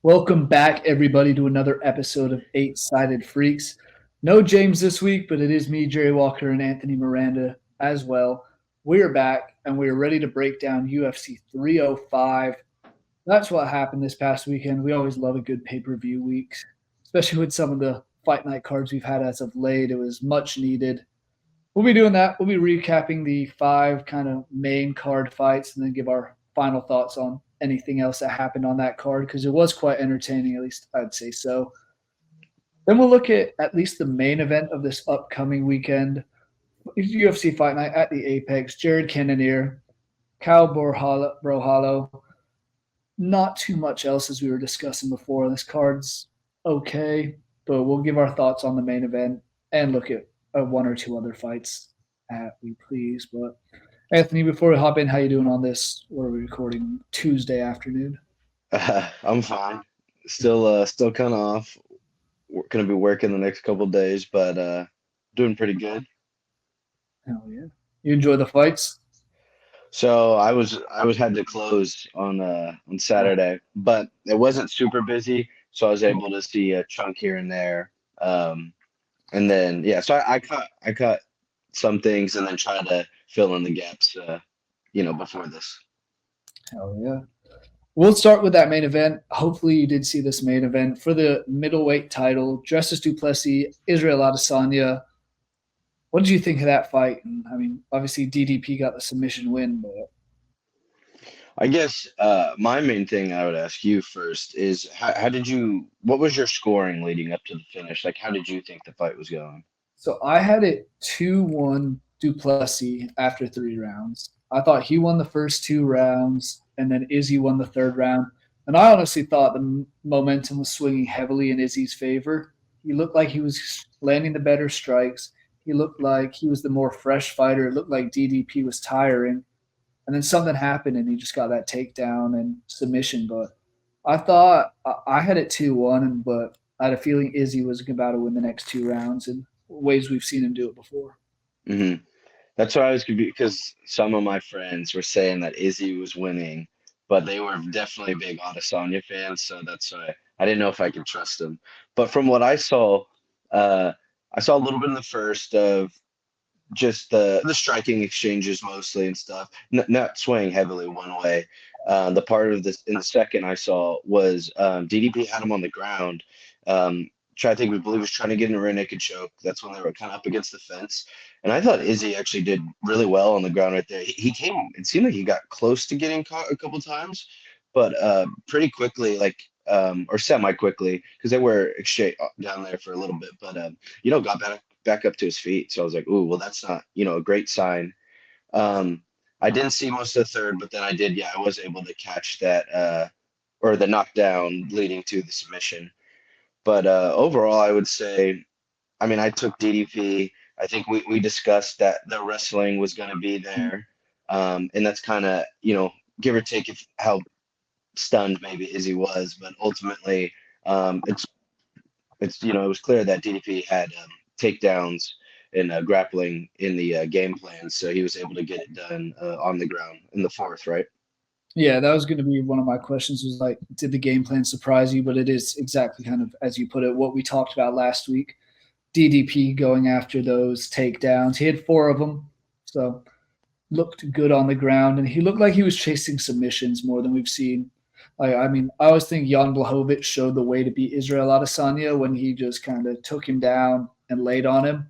Welcome back, everybody, to another episode of Eight Sided Freaks. No James this week, but it is me, Jerry Walker, and Anthony Miranda as well. We're back, and we're ready to break down UFC 305. That's what happened this past weekend. We always love a good pay-per-view week, especially with some of the fight night cards we've had as of late. It was much needed. We'll be doing that. We'll be recapping the five kind of main card fights and then give our final thoughts on anything else that happened on that card because it was quite entertaining, at least I'd say so. Then we'll look at least the main event of this upcoming weekend. UFC Fight Night at the Apex. Jared Cannonier, Kyle Borralho. Not too much else as we were discussing before. This card's okay, but we'll give our thoughts on the main event and look at one or two other fights at we please. But Anthony, before we hop in, how you doing on this? What are we recording? Tuesday afternoon. I'm fine. Still kind of off. We're gonna be working the next couple of days, but doing pretty good. Hell yeah! You enjoy the fights? So I had to close on Saturday, but it wasn't super busy, so I was able to see a chunk here and there. And then so I cut some things and then try to fill in the gaps, before this. Hell yeah. We'll start with that main event. Hopefully you did see this main event for the middleweight title. Justice du Plessis, Israel Adesanya. What did you think of that fight? I mean, obviously DDP got the submission win, but I guess my main thing I would ask you first is what was your scoring leading up to the finish? Like, how did you think the fight was going? so I had it 2-1 du Plessis after 3 rounds. I thought he won the first 2 rounds, and then Izzy won the third round. And I honestly thought the momentum was swinging heavily in Izzy's favor. He looked like he was landing the better strikes. He looked like he was the more fresh fighter. It looked like DDP was tiring. And then something happened, and he just got that takedown and submission. But I thought I had it 2-1, but I had a feeling Izzy was about to win the next 2 rounds in ways we've seen him do it before. Mm-hmm. That's why I was confused because some of my friends were saying that Izzy was winning, but they were definitely big Adesanya fans, so that's why I didn't know if I could trust them. But from what I saw a little bit in the first of just the striking exchanges mostly and stuff, not swaying heavily one way. The part of this in the second I saw was DDP had him on the ground. I think we believe was trying to get in a rear naked choke. That's when they were kind of up against the fence. And I thought Izzy actually did really well on the ground right there. He came, it seemed like he got close to getting caught a couple times, but pretty quickly, or semi quickly, because they were exchanged down there for a little bit, but got back up to his feet. So I was like, ooh, well, that's not, a great sign. I didn't see most of the third, but then I was able to catch that, or the knockdown leading to the submission. But overall, I would say, I mean, I took DDP. I think we discussed that the wrestling was going to be there. And that's kind of, give or take how stunned maybe Izzy was. But ultimately, it was clear that DDP had takedowns and grappling in the game plan. So he was able to get it done on the ground in the fourth, right? Yeah, that was going to be one of my questions was like, did the game plan surprise you? But it is exactly kind of, as you put it, what we talked about last week. DDP going after those takedowns. He had 4 of them, so looked good on the ground. And he looked like he was chasing submissions more than we've seen. I always think Jan Blachowicz showed the way to beat Israel Adesanya when he just kind of took him down and laid on him.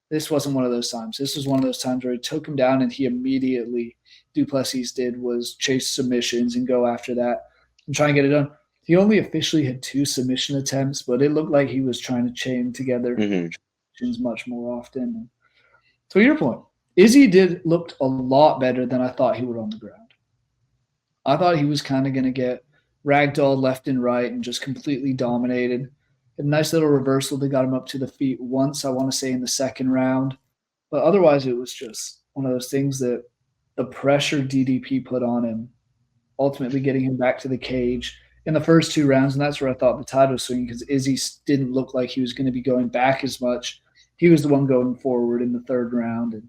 This wasn't one of those times. This was one of those times where he took him down and he immediately, du Plessis did, was chase submissions and go after that and try and get it done. He only officially had 2 submission attempts, but it looked like he was trying to chain together much more often. So your point, Izzy looked a lot better than I thought he would on the ground. I thought he was kind of going to get ragdolled left and right and just completely dominated. A nice little reversal that got him up to the feet once, I want to say, in the second round. But otherwise, it was just one of those things that the pressure DDP put on him, ultimately getting him back to the cage in the first 2 rounds. And that's where I thought the tide was swinging because Izzy didn't look like he was going to be going back as much. He was the one going forward in the third round. And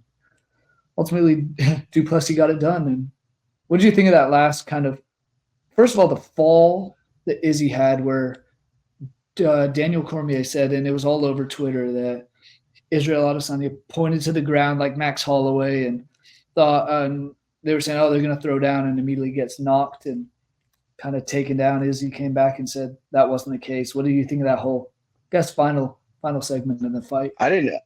ultimately, du Plessis got it done. And what did you think of that last kind of, first of all, the fall that Izzy had where Daniel Cormier said, and it was all over Twitter, that Israel Adesanya pointed to the ground like Max Holloway and thought they were saying, oh, they're going to throw down, and immediately gets knocked and kind of taken down. Izzy came back and said that wasn't the case. What do you think of that whole, I guess, final segment in the fight? I didn't.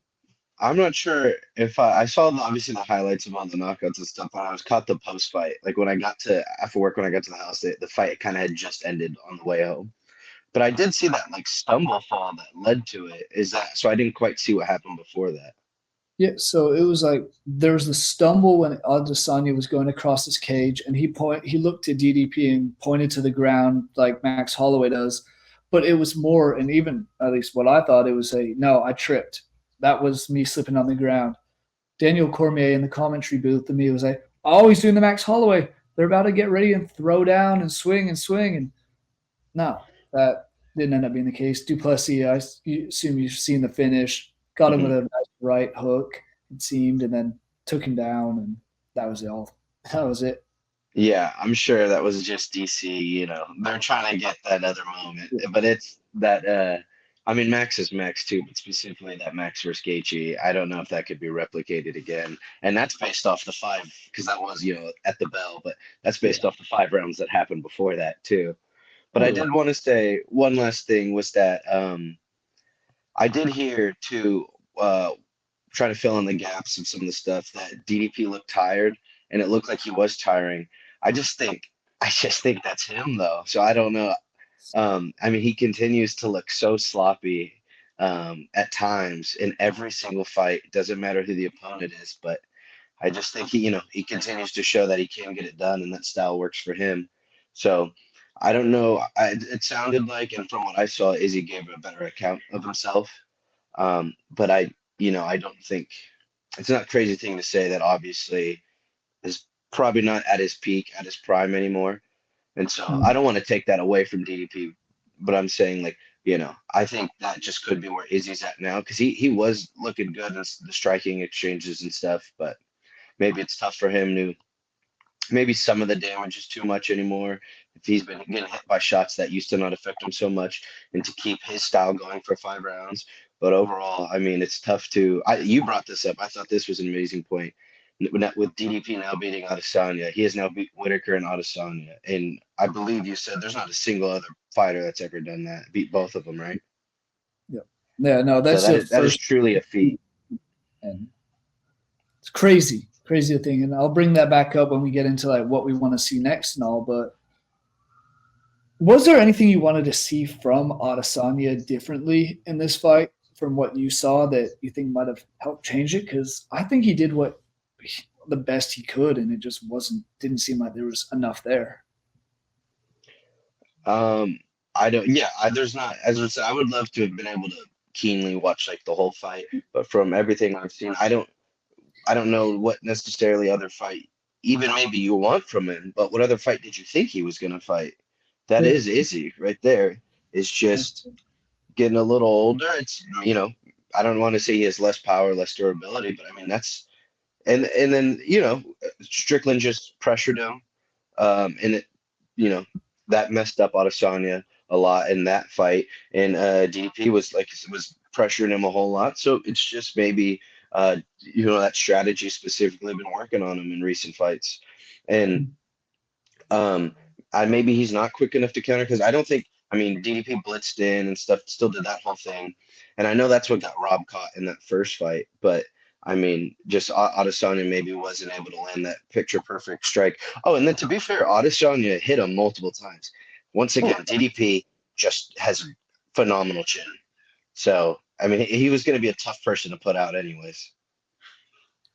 I'm not sure if I saw obviously the highlights of all the knockouts and stuff, but I was caught the post fight. Like when I got to after work, when I got to the house, the fight kind of had just ended on the way home. But I did see that like stumble fall that led to it. Is that so? I didn't quite see what happened before that. Yeah, so it was like there was the stumble when Adesanya was going across his cage, and he looked to DDP and pointed to the ground like Max Holloway does, but it was more, and even at least what I thought, it was a no, I tripped. That was me slipping on the ground. Daniel Cormier in the commentary booth to me was like, always doing the Max Holloway. They're about to get ready and throw down and swing and swing, and no, that didn't end up being the case. Duplessis, I assume you've seen the finish. Got him with Mhm. a nice right hook, it seemed, and then took him down, and that was all. That was it. Yeah, I'm sure that was just DC, they're trying to get that other moment. But it's that I mean Max is Max too, but specifically that Max versus Gaethje, I don't know if that could be replicated again. And that's based off the five, because that was, at the bell, but that's Yeah. based off the 5 rounds that happened before that too. But Oh I yeah. did want to say one last thing was that I did hear too, trying to fill in the gaps of some of the stuff that DDP looked tired and it looked like he was tiring. I just think, I just think that's him though. So I don't know. I mean, he continues to look so sloppy at times in every single fight. It doesn't matter who the opponent is, but I just think he continues to show that he can get it done and that style works for him. So I don't know. It sounded like, and from what I saw, Izzy gave a better account of himself. But I don't think it's not a crazy thing to say that obviously is probably not at his peak, at his prime anymore. And so I Mm. don't want to take that away from DDP, but I'm saying like, I think that just could be where Izzy's at now because he was looking good in the striking exchanges and stuff, but maybe it's tough for him to maybe some of the damage is too much anymore. If he's been getting hit by shots that used to not affect him so much, and to keep his style going for 5 rounds. But overall, I mean, it's tough to. You brought this up. I thought this was an amazing point. With DDP now beating Adesanya, he has now beat Whitaker and Adesanya, and I believe you said there's not a single other fighter that's ever done that. Beat both of them, right? Yeah. Yeah. No, So that's that the is first, truly a feat. and it's crazy, crazy thing. And I'll bring that back up when we get into like what we want to see next and all. But was there anything you wanted to see from Adesanya differently in this fight from what you saw that you think might have helped change it? Because I think he did the best he could, and it just didn't seem like there was enough there. Um, I don't. Yeah, there's not. As I said, I would love to have been able to keenly watch like the whole fight, but from everything I've seen, I don't. I don't know what necessarily other fight, even maybe you want from him, but what other fight did you think he was gonna fight? That Yeah. is Izzy right there. Is just getting a little older. It's I don't want to say he has less power, less durability, but I mean that's and then Strickland just pressured him, and it you know that messed up Adesanya a lot in that fight, and DDP was pressuring him a whole lot. So it's just maybe that strategy specifically been working on him in recent fights, and um, maybe he's not quick enough to counter because I don't think. I mean, DDP blitzed in and stuff, still did that whole thing, and I know that's what got Rob caught in that first fight. But I mean, just Adesanya maybe wasn't able to land that picture perfect strike. Oh, and then to be fair, Adesanya hit him multiple times. Once Oh, again, DDP just has a phenomenal chin. So I mean, he was going to be a tough person to put out, anyways.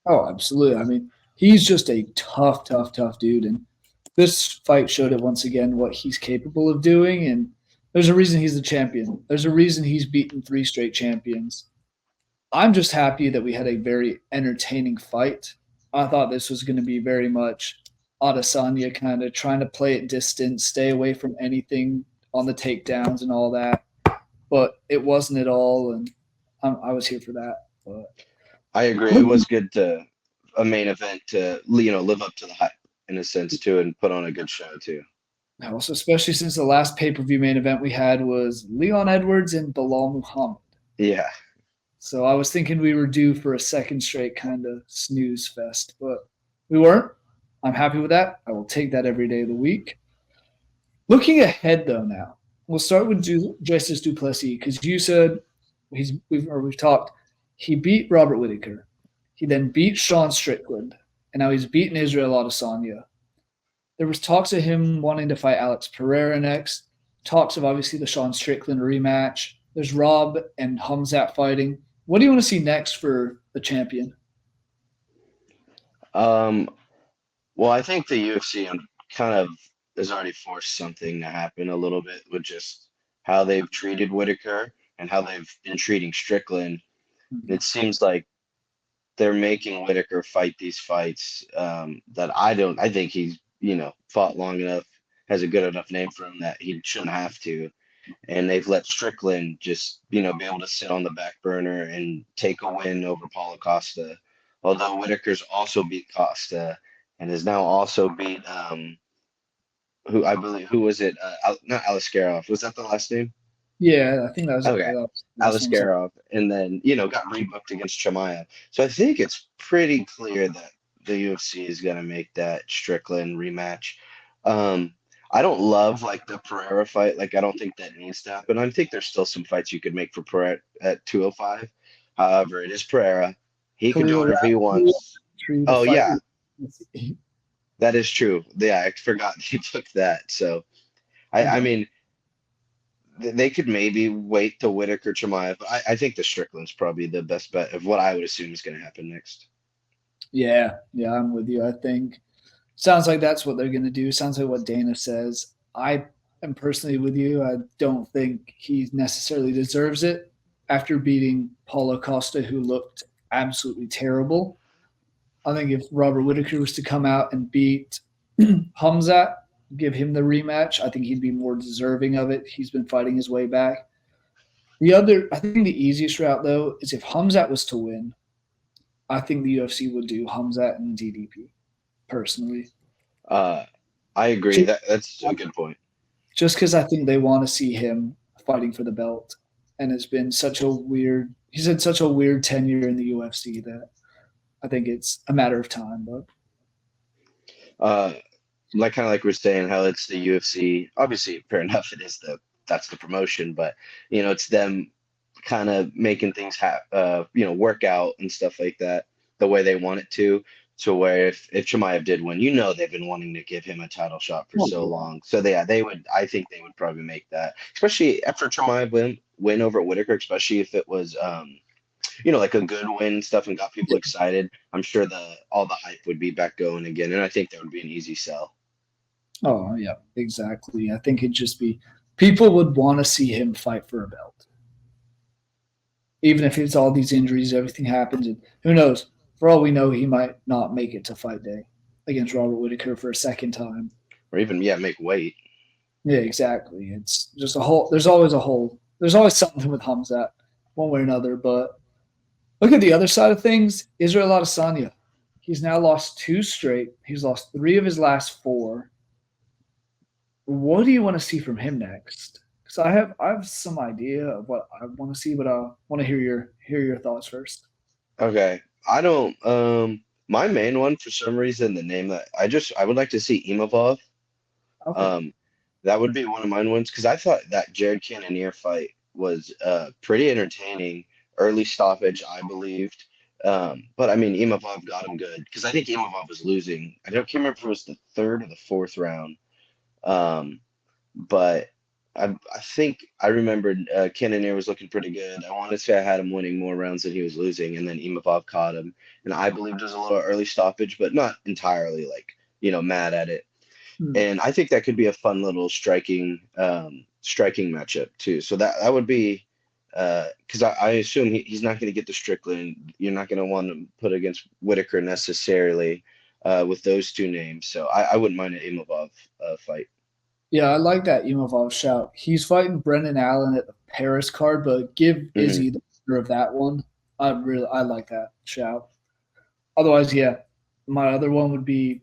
oh, absolutely. I mean, he's just a tough, tough, tough dude, and this fight showed it once again what he's capable of doing. And there's a reason he's the champion. There's a reason he's beaten three straight champions. I'm just happy that we had a very entertaining fight. I thought this was going to be very much Adesanya kind of trying to play it distant, stay away from anything on the takedowns and all that. But it wasn't at all, and I was here for that. But I agree. It was good to a main event to live up to the hype in a sense too, and put on a good show too. Also, especially since the last pay-per-view main event we had was Leon Edwards and Bilal Muhammad. Yeah. So I was thinking we were due for a second straight kind of snooze fest, but we weren't. I'm happy with that. I will take that every day of the week. Looking ahead, though, now we'll start with Justice du Plessis because you said we've talked. He beat Robert Whittaker. He then beat Sean Strickland, and now he's beaten Israel Adesanya. There was talks of him wanting to fight Alex Pereira next. Talks of obviously the Sean Strickland rematch. There's Rob and Hamzat fighting. What do you want to see next for the champion? Well, I think the UFC kind of has already forced something to happen a little bit with just how they've treated Whitaker and how they've been treating Strickland. It seems like they're making Whitaker fight these fights that I think he's, fought long enough, has a good enough name for him that he shouldn't have to. And they've let Strickland just, be able to sit on the back burner and take a win over Paulo Costa. Although Whitaker's also beat Costa and has now also beat who was it? Not Alaskarov. Was that the last name? Yeah, I think that was Okay. Alaskarov, and then got rebooked against Chimaev. So I think it's pretty clear that the UFC is going to make that Strickland rematch. I don't love like the Pereira fight. Like I don't think that needs to happen. I think there's still some fights you could make for Pereira at 205. However, it is Pereira. He can do whatever he wants. Oh yeah, that is true. Yeah, I forgot he took that. So I mean, they could maybe wait to Whitaker Chimaev, but I think the Strickland's probably the best bet of what I would assume is going to happen next. Yeah, I'm with you. I think sounds like that's what they're going to do. Sounds like what Dana says. I am personally with you. I don't think he necessarily deserves it after beating Paulo Costa, who looked absolutely terrible. I think if Robert Whitaker was to come out and beat Hamzat, give him the rematch, I think he'd be more deserving of it. He's been fighting his way back. I think the easiest route, though, is if Hamzat was to win, I think the UFC would do Hamzat and DDP, personally. I agree. That's a good point. Just because I think they want to see him fighting for the belt. And it's been he's had such a weird tenure in the UFC that I think it's a matter of time. But like we're saying, how it's the UFC. Obviously, fair enough, that's the promotion, but it's them kind of making things work out and stuff like that the way they want it to where if Chimaev did win, they've been wanting to give him a title shot for so long. So I think they would probably make that, especially after Chimaev win over Whitaker, especially if it was like a good win and stuff and got people excited. I'm sure all the hype would be back going again, and I think that would be an easy sell. Oh yeah, exactly. I think it'd just be people would want to see him fight for a belt. Even if it's all these injuries, everything happens, and who knows? For all we know, he might not make it to fight day against Robert Whitaker for a second time. Or even, make weight. Yeah, exactly. It's just there's always a hole. There's always something with Hamzat, one way or another. But look at the other side of things. Israel Adesanya. He's now lost 2 straight. He's lost 3 of his last 4. What do you want to see from him next? Because I have some idea of what I want to see, but I want to hear your thoughts first. Okay. I don't my main one, for some reason, the name that I would like to see Imavov. Okay. That would be one of mine ones because I thought that Jared Cannonier fight was pretty entertaining. Early stoppage, I believed. But I mean, Imavov got him good because I think Imavov was losing. Can't remember if it was the 3rd or the 4th round. But I think I remembered Cannonier was looking pretty good. I want to say I had him winning more rounds than he was losing, and then Imavov caught him. And I believed it was a little early stoppage, but not entirely mad at it. And I think that could be a fun little striking matchup too. So that would be because I assume he's not going to get the Strickland. You're not going to want to put against Whitaker necessarily with those 2 names. So I wouldn't mind an Imavov fight. Yeah, I like that Imavov shout. He's fighting Brendan Allen at the Paris card, but give Izzy the winner of that one. I like that shout. Otherwise, yeah, my other one would be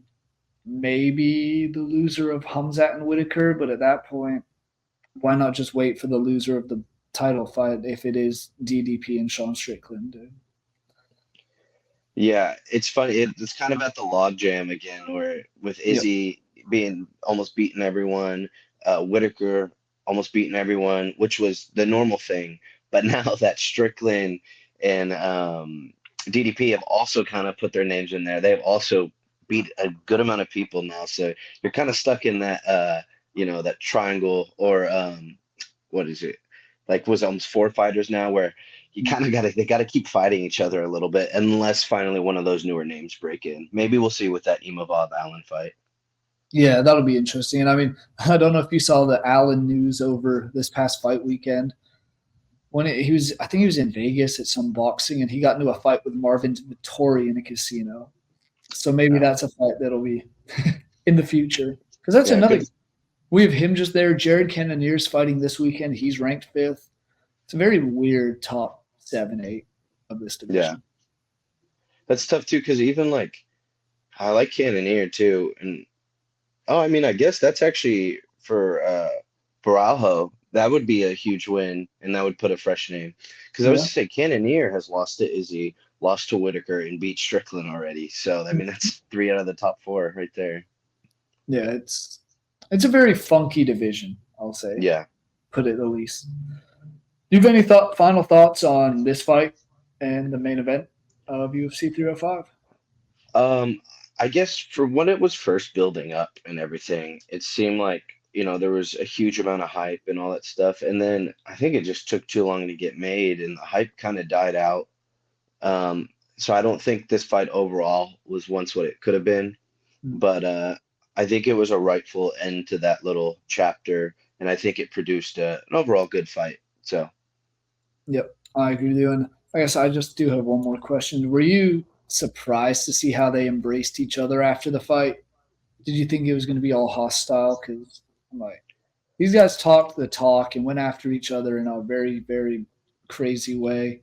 maybe the loser of Hamzat and Whitaker, but at that point, why not just wait for the loser of the title fight if it is DDP and Sean Strickland? Dude? Yeah, it's funny. It's kind of at the log jam again, where with Yep. Izzy being almost beating everyone, Whitaker almost beating everyone, which was the normal thing. But now that Strickland and DDP have also kind of put their names in there, they've also beat a good amount of people now. So you're kind of stuck in that, that triangle or what is it? Like was almost four fighters now, where you kind of they got to keep fighting each other a little bit, unless finally one of those newer names break in. Maybe we'll see with that Imavov Allen fight. Yeah, that'll be interesting. And I mean, I don't know if you saw the Allen news over this past fight weekend. I think he was in Vegas at some boxing, and he got into a fight with Marvin Vittori in a casino. So maybe that's a fight that'll be in the future. Because that's Yeah, another. good. We have him just there. Jared Cannonier's fighting this weekend. He's ranked 5th. It's a very weird top 7, 8 of this Yeah, division. that's tough too, because even like I like Cannonier too, and oh, I mean, I guess that's actually for Borralho. That would be a huge win, and that would put a fresh name. Because I was Yeah. to say, Cannonier has lost to Izzy, lost to Whitaker, and beat Strickland already. So I mean, that's 3 out of the top 4 right there. Yeah, it's a very funky division, I'll say. Yeah. Put it the least. Do you have any final thoughts on this fight and the main event of UFC 305? Um, I guess for when it was first building up and everything, it seemed like, there was a huge amount of hype and all that stuff. And then I think it just took too long to get made and the hype kind of died out. Um, so I don't think this fight overall was once what it could have been, Hmm. but I think it was a rightful end to that little chapter, and I think it produced an overall good fight. So Yep, I agree with you. And I guess I just do have one more question. Were you surprised to see how they embraced each other after the fight? Did you think it was going to be all hostile? Because like these guys talked the talk and went after each other in a very, very crazy way,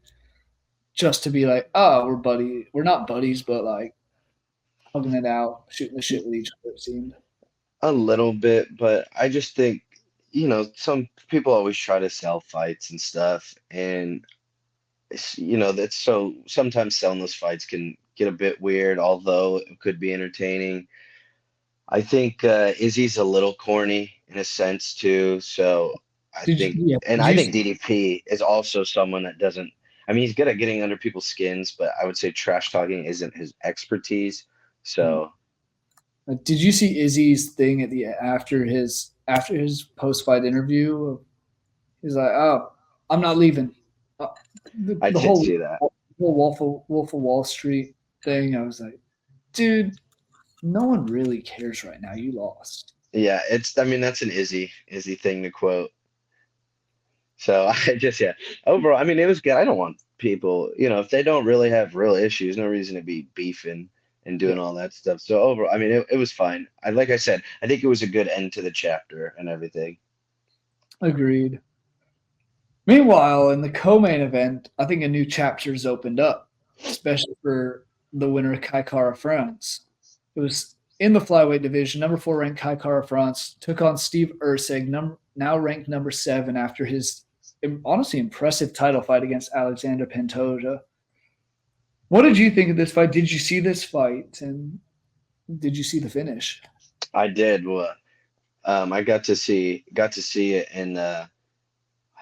just to be like, oh, we're buddy, we're not buddies, but like hugging it out, shooting the shit with each other. It seemed. a little bit, but I just think, some people always try to sell fights and stuff, and that's so sometimes selling those fights can get a bit weird, although it could be entertaining. I think Izzy's a little corny in a sense too, so I Did think, you? Yeah. and Did I you? think DDP is also someone that doesn't. I mean, he's good at getting under people's skins, but I would say trash talking isn't his expertise. So Did you see Izzy's thing at the after his post fight interview? He's like, "Oh, I'm not leaving." Uh, the, I the did whole see that. Wolf of Wall Street thing. I was like, dude, no one really cares right now. You lost. Yeah, I mean, that's an Izzy thing to quote. So I just, yeah, overall, I mean, it was good. I don't want people, if they don't really have real issues, no reason to be beefing and doing Yeah, all that stuff. So overall, I mean, it was fine. Like I said, I think it was a good end to the chapter and everything. agreed. Meanwhile, in the co-main event, I think a new chapter's opened up, especially for the winner of Kai Kara France. It was in the flyweight division. Number 4 ranked Kai Kara France took on Steve Erceg, now ranked number 7 after his honestly impressive title fight against Alexander Pantoja. What did you think of this fight? Did you see this fight, and did you see the finish? I did. Well, I got to see it, and I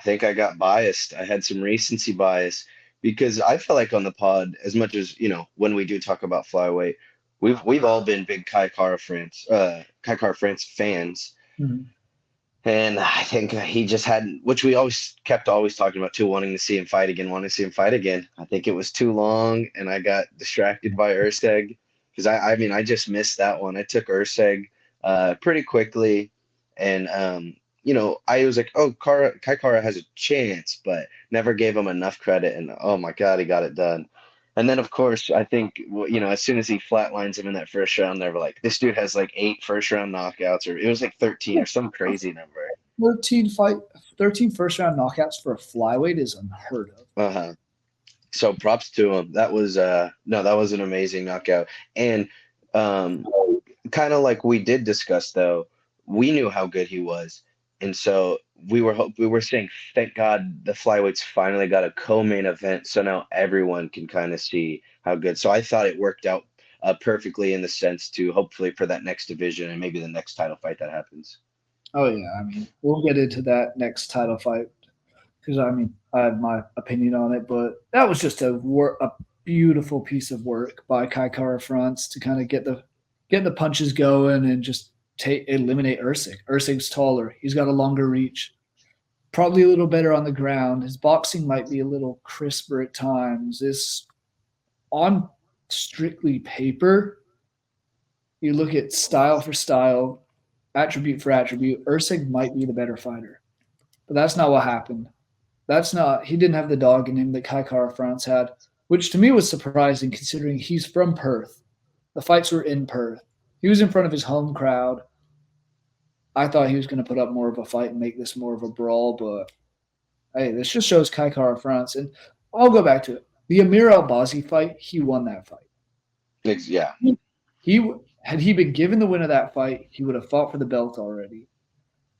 think I got biased. I had some recency bias because I feel like on the pod, as much as when we do talk about flyweight, we've all been big Kai Kara France fans. Mhm. And I think he just hadn't, which we always talking about too, wanting to see him fight again, wanting to see him fight again. I think it was too long, and I got distracted by Erceg because I mean, I just missed that one. I took Erceg pretty quickly, and I was like, oh, Kai Kara has a chance, but never gave him enough credit. And oh my God, he got it done. And then, of course, I think, as soon as he flatlines him in that first round, they were like, this dude has like 8 first-round knockouts, or it was like 13 or some crazy number. 13 fight, 13 first round knockouts for a flyweight is unheard of. Uh-huh. So props to him. That was no, that was an amazing knockout. And um, kind of like we did discuss though, we knew how good he was, and so we were saying, thank God the flyweights finally got a co-main event, so now everyone can kind of see how good. So I thought it worked out perfectly in the sense to hopefully for that next division and maybe the next title fight that happens. Oh yeah, I mean, we'll get into that next title fight because I mean, I have my opinion on it, but that was just a beautiful piece of work by Kai Kara France to kind of get the punches going and just eliminate Erceg. Erceg's taller. He's got a longer reach. Probably a little better on the ground. His boxing might be a little crisper at times. This on strictly paper, you look at style for style, attribute for attribute, Erceg might be the better fighter. But that's not what happened. He didn't have the dog in him that Kai Kara France had, which to me was surprising considering he's from Perth. The fights were in Perth. He was in front of his home crowd. I thought he was going to put up more of a fight and make this more of a brawl, but hey, this just shows Kai Kara France. And I'll go back to it. The Amir Albazi fight, he won that fight. Yeah. Had he been given the win of that fight, he would have fought for the belt already.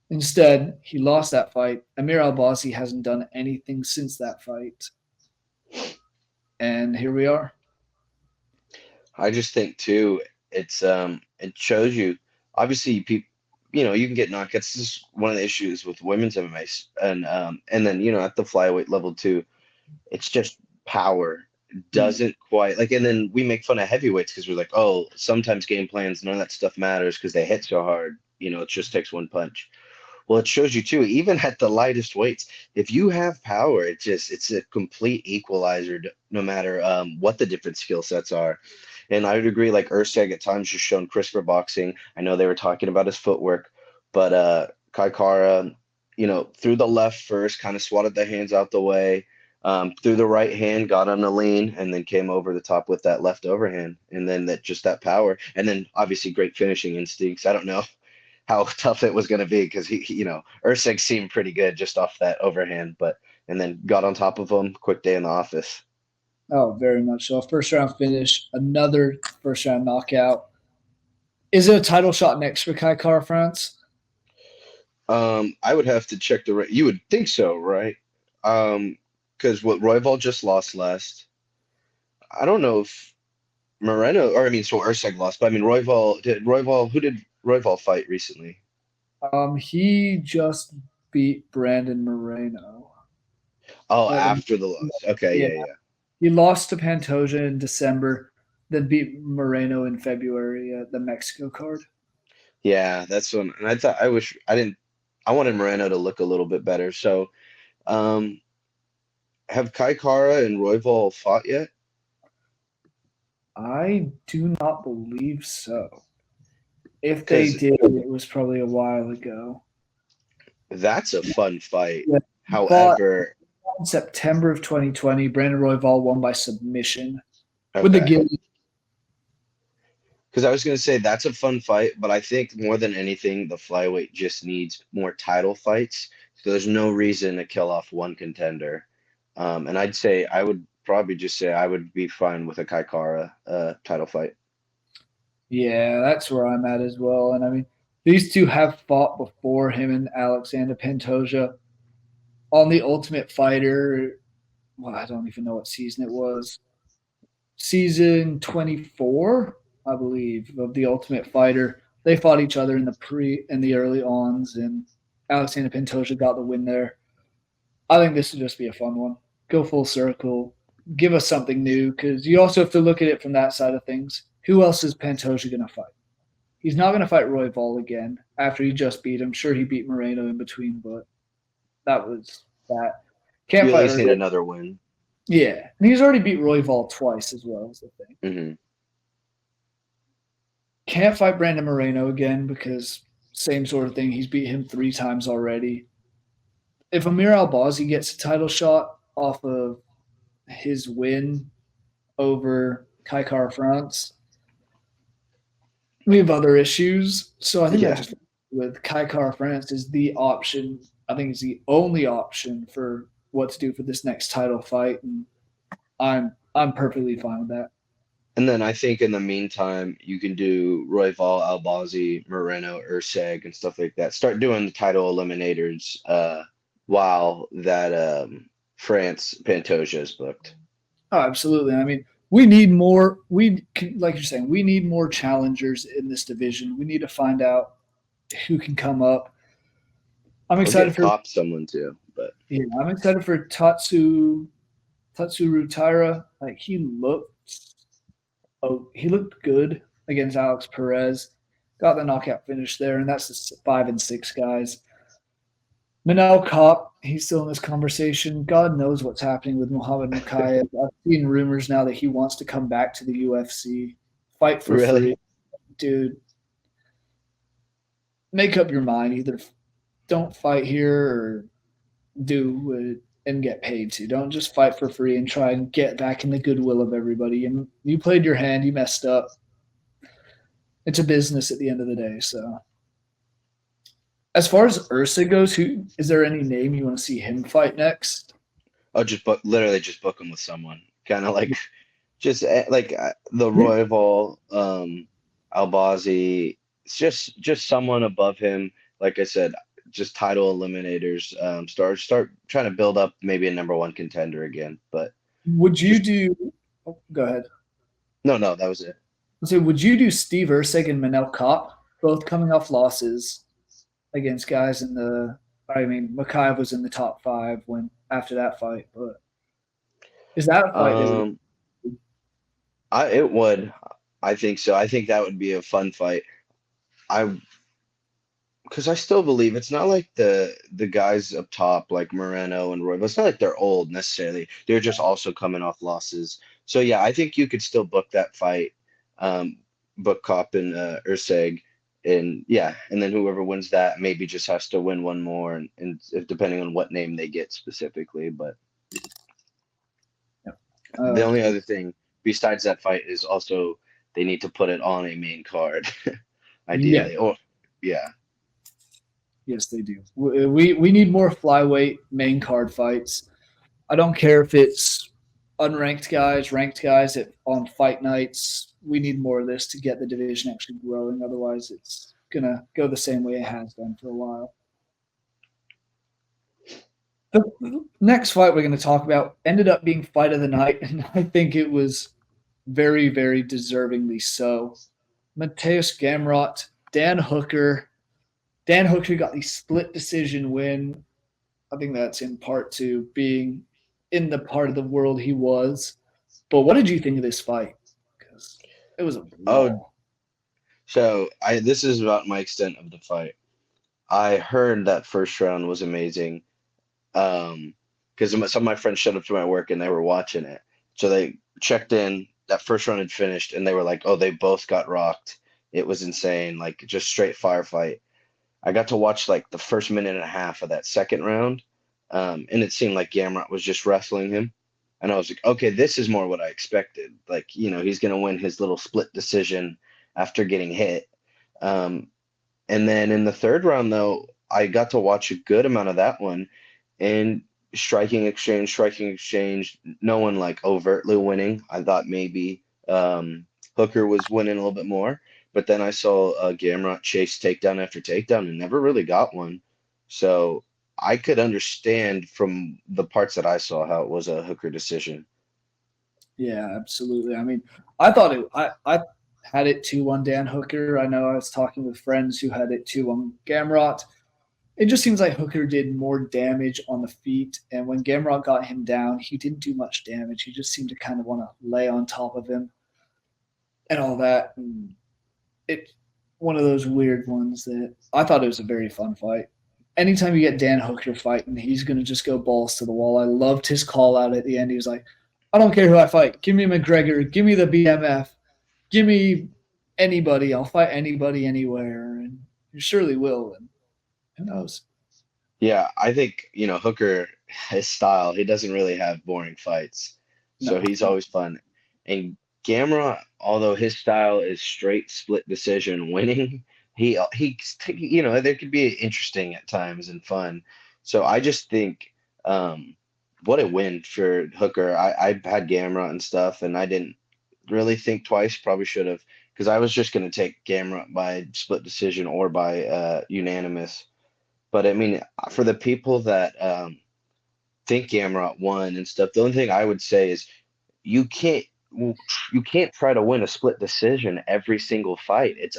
Instead, he lost that fight. Amir Albazi hasn't done anything since that fight. And here we are. I just think too, it shows you obviously people, you can get knockouts. This is one of the issues with women's MMA, and then at the flyweight level too, it's just power doesn't quite like. And then we make fun of heavyweights because we're like, oh, sometimes game plans, none of that stuff matters because they hit so hard. It just takes one punch. Well, it shows you too, even at the lightest weights, if you have power, it's a complete equalizer no matter what the different skill sets are. And I would agree, like Erceg at times just shown crisper boxing. I know they were talking about his footwork, but Kai Kara, through the left first, kind of swatted the hands out the way, through the right hand, got on a lean, and then came over the top with that left overhand. And then that power. And then obviously great finishing instincts. I don't know how tough it was going to be because Erceg seemed pretty good just off that overhand, and then got on top of him. Quick day in the office. Oh, very much so. First round finish, another first round knockout. Is it a title shot next for Kai Kara France? I would have to check you would think so, right? Because what Royval just lost last. I don't know if Moreno, or I mean, so Erceg lost, but I mean, who did Royval fight recently? He just beat Brandon Moreno. Oh, after the loss. Okay, yeah. He lost to Pantoja in December, then beat Moreno in February at the Mexico card. Yeah, that's one. And I wanted Moreno to look a little bit better. So, have Kai Kara and Royval fought yet? I do not believe so. If they did, it was probably a while ago. That's a fun fight. Yeah, however, in September of 2020, Brandon Royval won by submission okay. with the guillotine. Because I was going to say that's a fun fight, but I think more than anything, the flyweight just needs more title fights. So there's no reason to kill off one contender. And I would probably just say I would be fine with a Kai Kara title fight. Yeah, that's where I'm at as well. And I mean, these two have fought before, him and Alexander Pantoja, on the Ultimate Fighter. Well, I don't even know what season it was. Season 24, I believe, of the Ultimate Fighter. They fought each other in the early ons, and Alexander Pantoja got the win there. I think this would just be a fun one. Go full circle. Give us something new, because you also have to look at it from that side of things. Who else is Pantoja going to fight? He's not going to fight Royval again after he just beat him. Sure, he beat Moreno in between, but that was that. Can't fight. You need another win. Yeah, and he's already beat Royval twice as well, is the thing. Mm-hmm. Can't fight Brandon Moreno again because same sort of thing. He's beat him 3 times already. If Amir Albazi gets a title shot off of his win over Kai Kara France, we have other issues. So I think that just with Kai Kara France is the option. I think it's the only option for what to do for this next title fight, and I'm perfectly fine with that. And then I think in the meantime, you can do Royval, Albazi, Moreno, Erceg, and stuff like that. Start doing the title eliminators while that France Pantoja is booked. Oh, absolutely. I mean, we need more. Like you're saying, we need more challengers in this division. We need to find out who can come up. I'm Or get excited for Cop someone too, but yeah, I'm excited for Tatsuru Taira. Like he looked good against Alex Perez. Got the knockout finish there, and that's the 5 and 6 guys. Manel Kopp, he's still in this conversation. God knows what's happening with Muhammad Mokaev. I've seen rumors now that he wants to come back to the UFC, fight for really, free. Dude, make up your mind. Either don't fight here or do it and get paid to. Don't just fight for free and try and get back in the goodwill of everybody. And you played your hand, you messed up. It's a business at the end of the day. So, as far as Ursa goes, who is there any name you want to see him fight next? I'll just book, literally just book him with someone, kind of like just like the Royval, Albazi, it's just someone above him. Like I said, just title eliminators. Start trying to build up maybe a number one contender again. But Would you just do? Oh, go ahead. no, that was it. So, would you do Steve Ursig and Manel Kopp, both coming off losses against guys in the? I mean, Makayev was in the top 5 when after that fight, but is that a fight that would? Um, I it would. I think so. I think that would be a fun fight. I because I still believe it's not like the guys up top like Moreno and Roy, but it's not like they're old necessarily. They're just also coming off losses. So yeah, I think you could still book that fight, book Cop and Urseg, and yeah, and then whoever wins that maybe just has to win one more, and if, depending on what name they get specifically. But the Uh, only other thing besides that fight is also they need to put it on a main card, yeah, ideally. Or yeah. yes, they do. We need more flyweight main card fights. I don't care if it's unranked guys, ranked guys on fight nights. We need more of this to get the division actually growing. Otherwise, it's gonna go the same way it has done for a while. The next fight we're going to talk about ended up being fight of the night, and I think it was very, very deservingly so. Mateus Gamrot, Dan Hooker. Dan Hooker got the split decision win. I think that's in part to being in the part of the world he was. But what did you think of this fight? Because it was a Oh, brawl. so I this is about my extent of the fight. I heard that first round was amazing. Because some of my friends showed up to my work and they were watching it. So they checked in, that first round had finished, and they were like, oh, they both got rocked. It was insane, like just straight firefight. I got to watch like the first minute and a half of that second round, and it seemed like Gamrot was just wrestling him. And I was like, okay, this is more what I expected. Like, he's gonna win his little split decision after getting hit. Um, and then in the third round, though, I got to watch a good amount of that one, and striking exchange. No one like overtly winning. I thought maybe Hooker was winning a little bit more, but then I saw Gamrot chase takedown after takedown and never really got one. So I could understand from the parts that I saw how it was a Hooker decision. Yeah, absolutely. I mean, I thought I had it 2-1 Dan Hooker. I know I was talking with friends who had it 2-1 Gamrot. It just seems like Hooker did more damage on the feet. And when Gamrot got him down, he didn't do much damage. He just seemed to kind of want to lay on top of him and all that. And it's one of those weird ones that I thought it was a very fun fight. Anytime you get Dan Hooker fighting, he's going to just go balls to the wall. I loved his call out at the end. He was like, I don't care who I fight. Give me McGregor. Give me the BMF. Give me anybody. I'll fight anybody anywhere. And you surely will. And who knows? Yeah, I think, Hooker, his style, he doesn't really have boring fights. So No. he's always fun. And Gamrot, although his style is straight split decision winning, there could be interesting at times and fun. So I just think what a win for Hooker. I had Gamrot and stuff, and I didn't really think twice. Probably should have, because I was just going to take Gamrot by split decision or by unanimous. But I mean, for the people that think Gamrot won and stuff, the only thing I would say is you can't you can't try to win a split decision every single fight. It's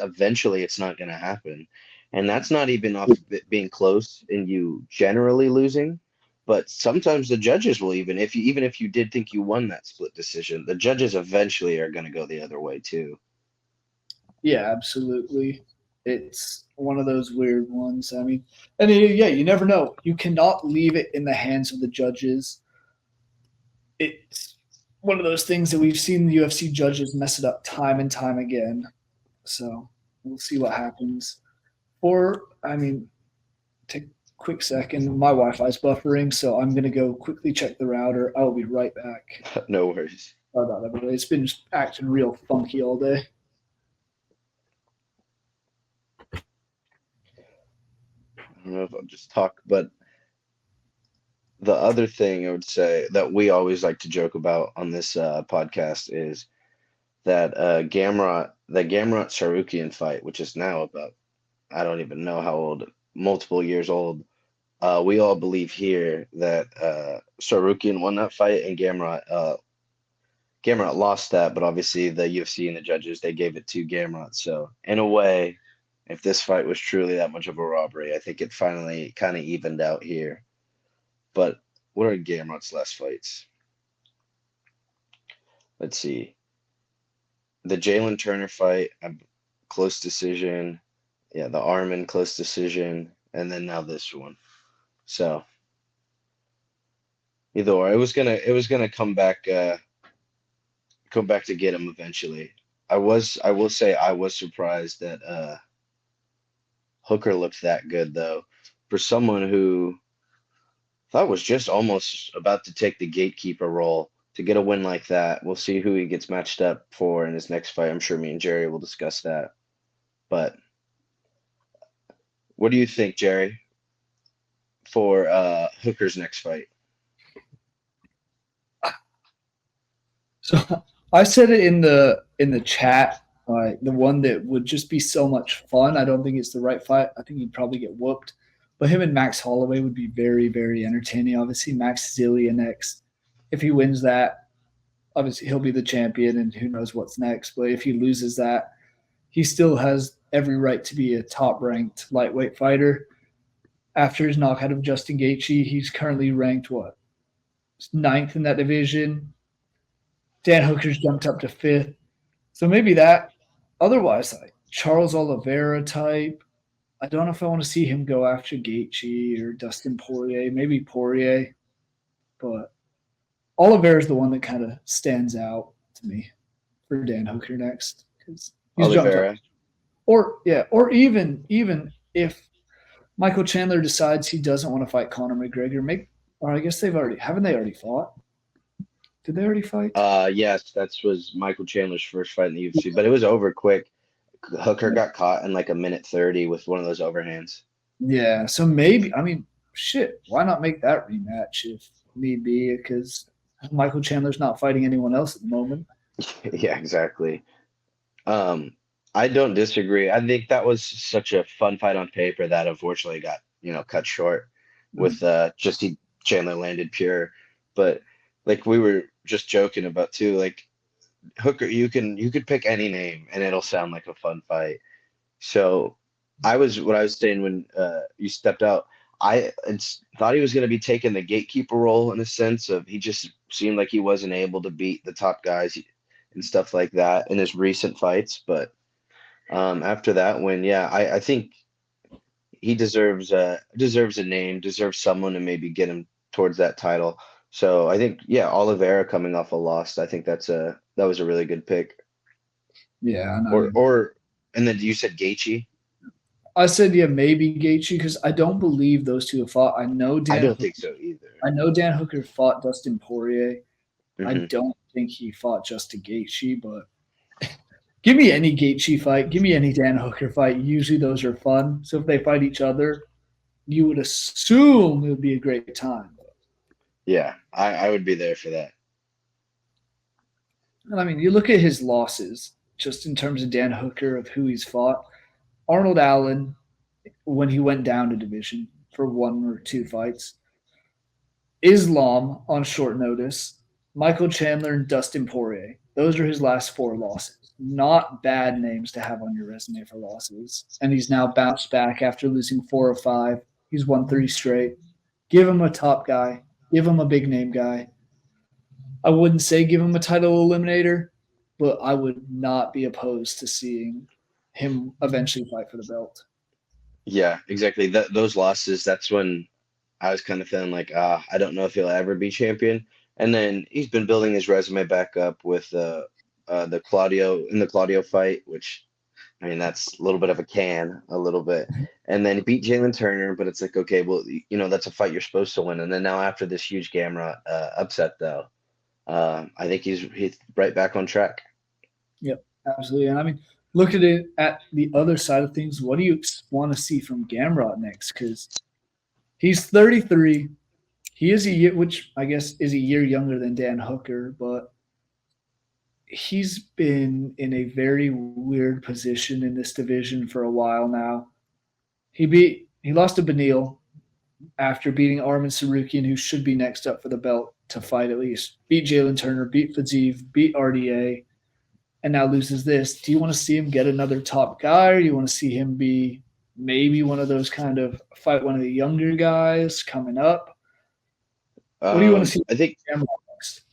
not going to happen, and that's not even off of it being close and you generally losing. But sometimes the judges will even if you did think you won that split decision, the judges eventually are going to go the other way too. Yeah, absolutely. It's one of those weird ones. I mean, and yeah, you never know. You cannot leave it in the hands of the judges. It's one of those things that we've seen the UFC judges mess it up time and time again. So we'll see what happens. Or, I mean, take a quick second. My Wi-Fi is buffering, so I'm gonna go quickly check the router. I will be right back. No worries. Sorry about that, everybody. It's been just acting real funky all day. I don't know if I'll just talk, but the other thing I would say that we always like to joke about on this podcast is that Gamrot Sarukian fight, which is now about, I don't even know how old, multiple years old. We all believe here that Sarukian won that fight and Gamrot lost that, but obviously the UFC and the judges, they gave it to Gamrot. So in a way, if this fight was truly that much of a robbery, I think it finally kind of evened out here. But what are Gamrot's last fights? Let's see. The Jalen Turner fight, close decision. Yeah, the Armin close decision, and then now this one. So either or, it was gonna come back to get him eventually. I will say I was surprised that Hooker looked that good though. For someone who thought was just almost about to take the gatekeeper role to get a win like that. We'll see who he gets matched up for in his next fight. I'm sure me and Jerry will discuss that. But what do you think, Jerry, for Hooker's next fight? So I said it in the chat. The one that would just be so much fun. I don't think it's the right fight. I think he'd probably get whooped. But him and Max Holloway would be very, very entertaining. Obviously, Max Zillia next. If he wins that, obviously he'll be the champion, and who knows what's next. But if he loses that, he still has every right to be a top-ranked lightweight fighter. After his knockout of Justin Gaethje, he's currently ranked what, ninth in that division. Dan Hooker's jumped up to fifth. So maybe that. Otherwise, like Charles Oliveira type. I don't know if I want to see him go after Gaethje or Dustin Poirier. Maybe Poirier, but Oliveira is the one that kind of stands out to me for Dan Hooker next because he's Oliveira. jumped up. Or even if Michael Chandler decides he doesn't want to fight Conor McGregor, or I guess haven't they already fought? Did they already fight? Yes, that was Michael Chandler's first fight in the UFC, but it was over quick. Hooker got caught in like a minute 30 with one of those overhands. Yeah, so maybe, I mean, shit, why not make that rematch if need be? Because Michael Chandler's not fighting anyone else at the moment. Yeah, exactly. I don't disagree. I think that was such a fun fight on paper that unfortunately got, cut short with Chandler landed pure. But like we were just joking about too, like Hooker, you could pick any name and it'll sound like a fun fight. So what I was saying when you stepped out, thought he was going to be taking the gatekeeper role in a sense of he just seemed like he wasn't able to beat the top guys and stuff like that in his recent fights. But after that win, yeah, I think he deserves a name, deserves someone to maybe get him towards that title. So I think, yeah, Oliveira coming off a loss, I think that was a really good pick. Yeah, I know. And then you said Gaethje. I said maybe Gaethje because I don't believe those two have fought. I don't think so either. I know Dan Hooker fought Dustin Poirier. Mm-hmm. I don't think he fought Justin Gaethje, but give me any Gaethje fight, give me any Dan Hooker fight. Usually those are fun. So if they fight each other, you would assume it would be a great time. Yeah, I would be there for that. And I mean, you look at his losses, just in terms of Dan Hooker, of who he's fought. Arnold Allen, when he went down to division for 1 or 2 fights. Islam on short notice. Michael Chandler and Dustin Poirier. Those are his last 4 losses. Not bad names to have on your resume for losses. And he's now bounced back after losing 4 or 5. He's won 3 straight. Give him a top guy. Give him a big name guy. I wouldn't say give him a title eliminator, but I would not be opposed to seeing him eventually fight for the belt. Yeah, exactly. Those losses, that's when I was kind of feeling like, I don't know if he'll ever be champion. And then he's been building his resume back up with the Claudio fight, which I mean that's a little bit of a little bit. And then he beat Jalen Turner, but it's like, okay, well, that's a fight you're supposed to win. And then now after this huge Gamrot upset, though, I think he's right back on track. Yep, absolutely. And I mean, look at it at the other side of things. What do you want to see from Gamrot next? Because he's 33. He is a year, which I guess is a year younger than Dan Hooker, but he's been in a very weird position in this division for a while now. He lost to Beneil after beating Arman Sarukian, who should be next up for the belt to fight at least. Beat Jalen Turner, beat Fadziev, beat RDA, and now loses this. Do you want to see him get another top guy, or do you want to see him be maybe one of those kind of fight one of the younger guys coming up? What do you want to see? I think next?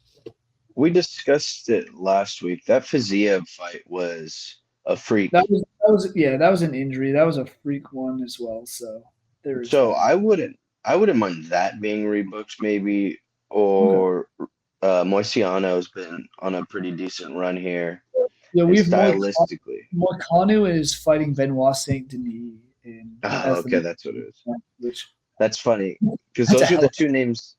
we discussed it last week. That Fadziev fight was a freak. That was an injury. That was a freak one as well. So I wouldn't mind that being rebooked maybe, or Moisiano's been on a pretty decent run here. Yeah, we've stylistically. Moicano is fighting Benoit Saint Denis. Okay, that's what it is. That's funny because those are the 2 names.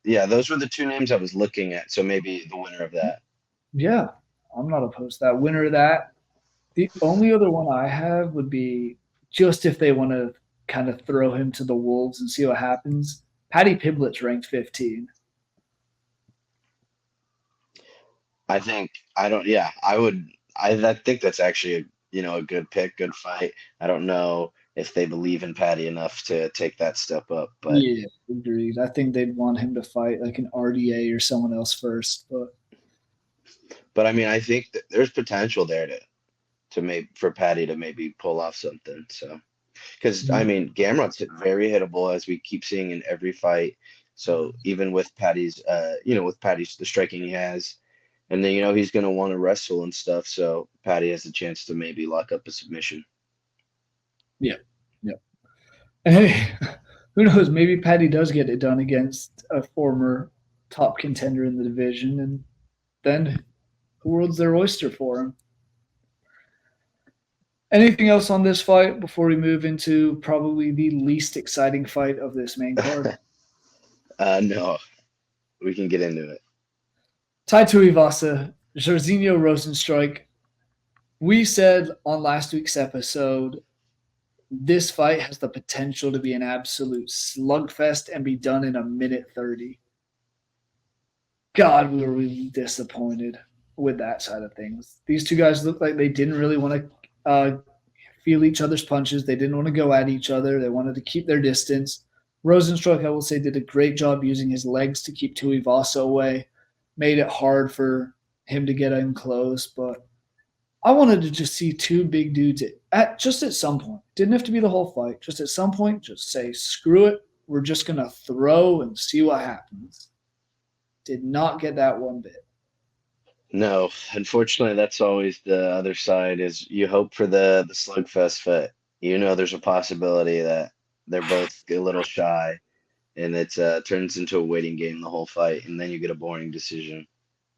Yeah, those were the 2 names I was looking at. So maybe the winner of that. Yeah, I'm not opposed to that. Winner of that. The only other one I have would be just if they want to kind of throw him to the wolves and see what happens. Paddy Pimblett's ranked 15. I think I think that's actually a good pick, good fight. I don't know if they believe in Paddy enough to take that step up, but yeah, agreed. I think they'd want him to fight like an RDA or someone else first, but I mean, I think that there's potential there for Paddy to maybe pull off something. So, because I mean, Gamrot's very hittable as we keep seeing in every fight. So even with Paddy's, the striking he has, and then he's going to want to wrestle and stuff. So Paddy has a chance to maybe lock up a submission. Yeah. And hey, who knows? Maybe Paddy does get it done against a former top contender in the division, and then the world's their oyster for him. Anything else on this fight before we move into probably the least exciting fight of this main card? No, we can get into it. Tai Tuivasa, Jairzinho Rozenstruik. We said on last week's episode, this fight has the potential to be an absolute slugfest and be done in a minute 30. God, we were really disappointed with that side of things. These 2 guys looked like they didn't really want to feel each other's punches. They didn't want to go at each other. They wanted to keep their distance. Rozenstruik, I will say, did a great job using his legs to keep Tuivasa away. Made it hard for him to get in close, but I wanted to just see 2 big dudes at some point. Didn't have to be the whole fight. Just at some point, just say, screw it. We're just going to throw and see what happens. Did not get that one bit. No, unfortunately, that's always the other side is you hope for the slugfest, but there's a possibility that they're both a little shy and it turns into a waiting game the whole fight, and then you get a boring decision.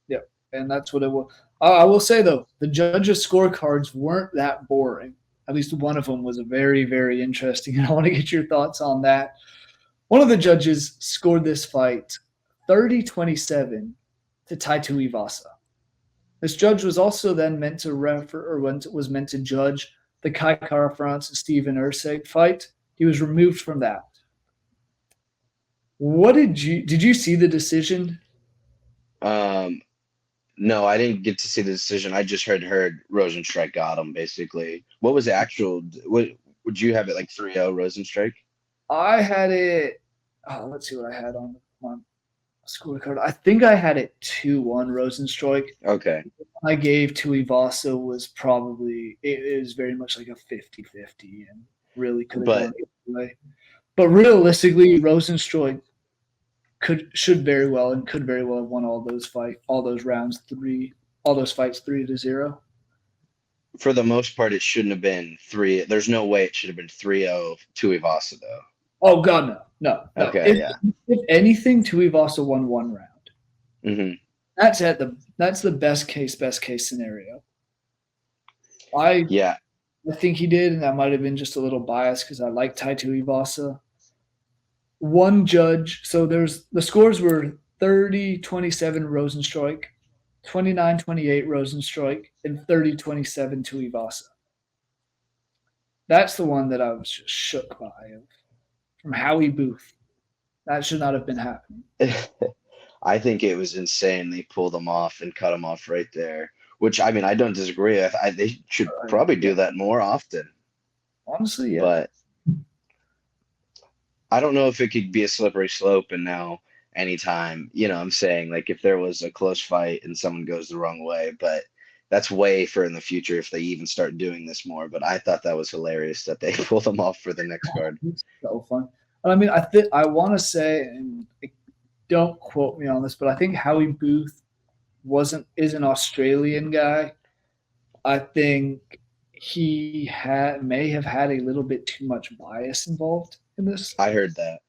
Yep, and that's what it will. I will say, though, the judges' scorecards weren't that boring. At least one of them was very, very interesting, and I want to get your thoughts on that. One of the judges scored this fight 30-27 to Tai Tuivasa. This judge was also then meant to was meant to judge the Kai Kara-France and Stephen Erceg fight. He was removed from that. What did you see the decision? No, I didn't get to see the decision. I just heard Rozenstruik got him basically. What was the actual? What would you have it like 3-0 Rozenstruik? I had it. Oh, let's see what I had on my scorecard. I think I had it 2-1 Rozenstruik. Okay, I gave Tuivasa was probably it was very much like a 50-50 and really could have but gone either way. But realistically, Rozenstruik could very well have won all those rounds all those fights 3-0. for the most part, it shouldn't have been three. There's no way it should have been 3-0 Tuivasa though. Oh God, no. Okay, yeah. If anything, Tuivasa won one round. Hmm. That's the best case scenario. Yeah, I think he did, and that might have been just a little biased because I like Tai Tuivasa. One judge, so the scores were 30-27 Rozenstruik, 29-28 Rozenstruik, and 30-27 Tuivasa. That's the one that I was just shook by from Howie Booth. That should not have been happening. I think it was insane. They pulled him off and cut him off right there. Which I mean, I don't disagree. They should probably do that more often. Honestly, yeah. But I don't know if it could be a slippery slope. And now, anytime, I'm saying like if there was a close fight and someone goes the wrong way, but that's way for in the future if they even start doing this more. But I thought that was hilarious that they pulled them off for the next card. It's so fun. And I mean, I want to say, and don't quote me on this, but I think Howie Booth is an Australian guy. I think he may have had a little bit too much bias involved in this. I heard that.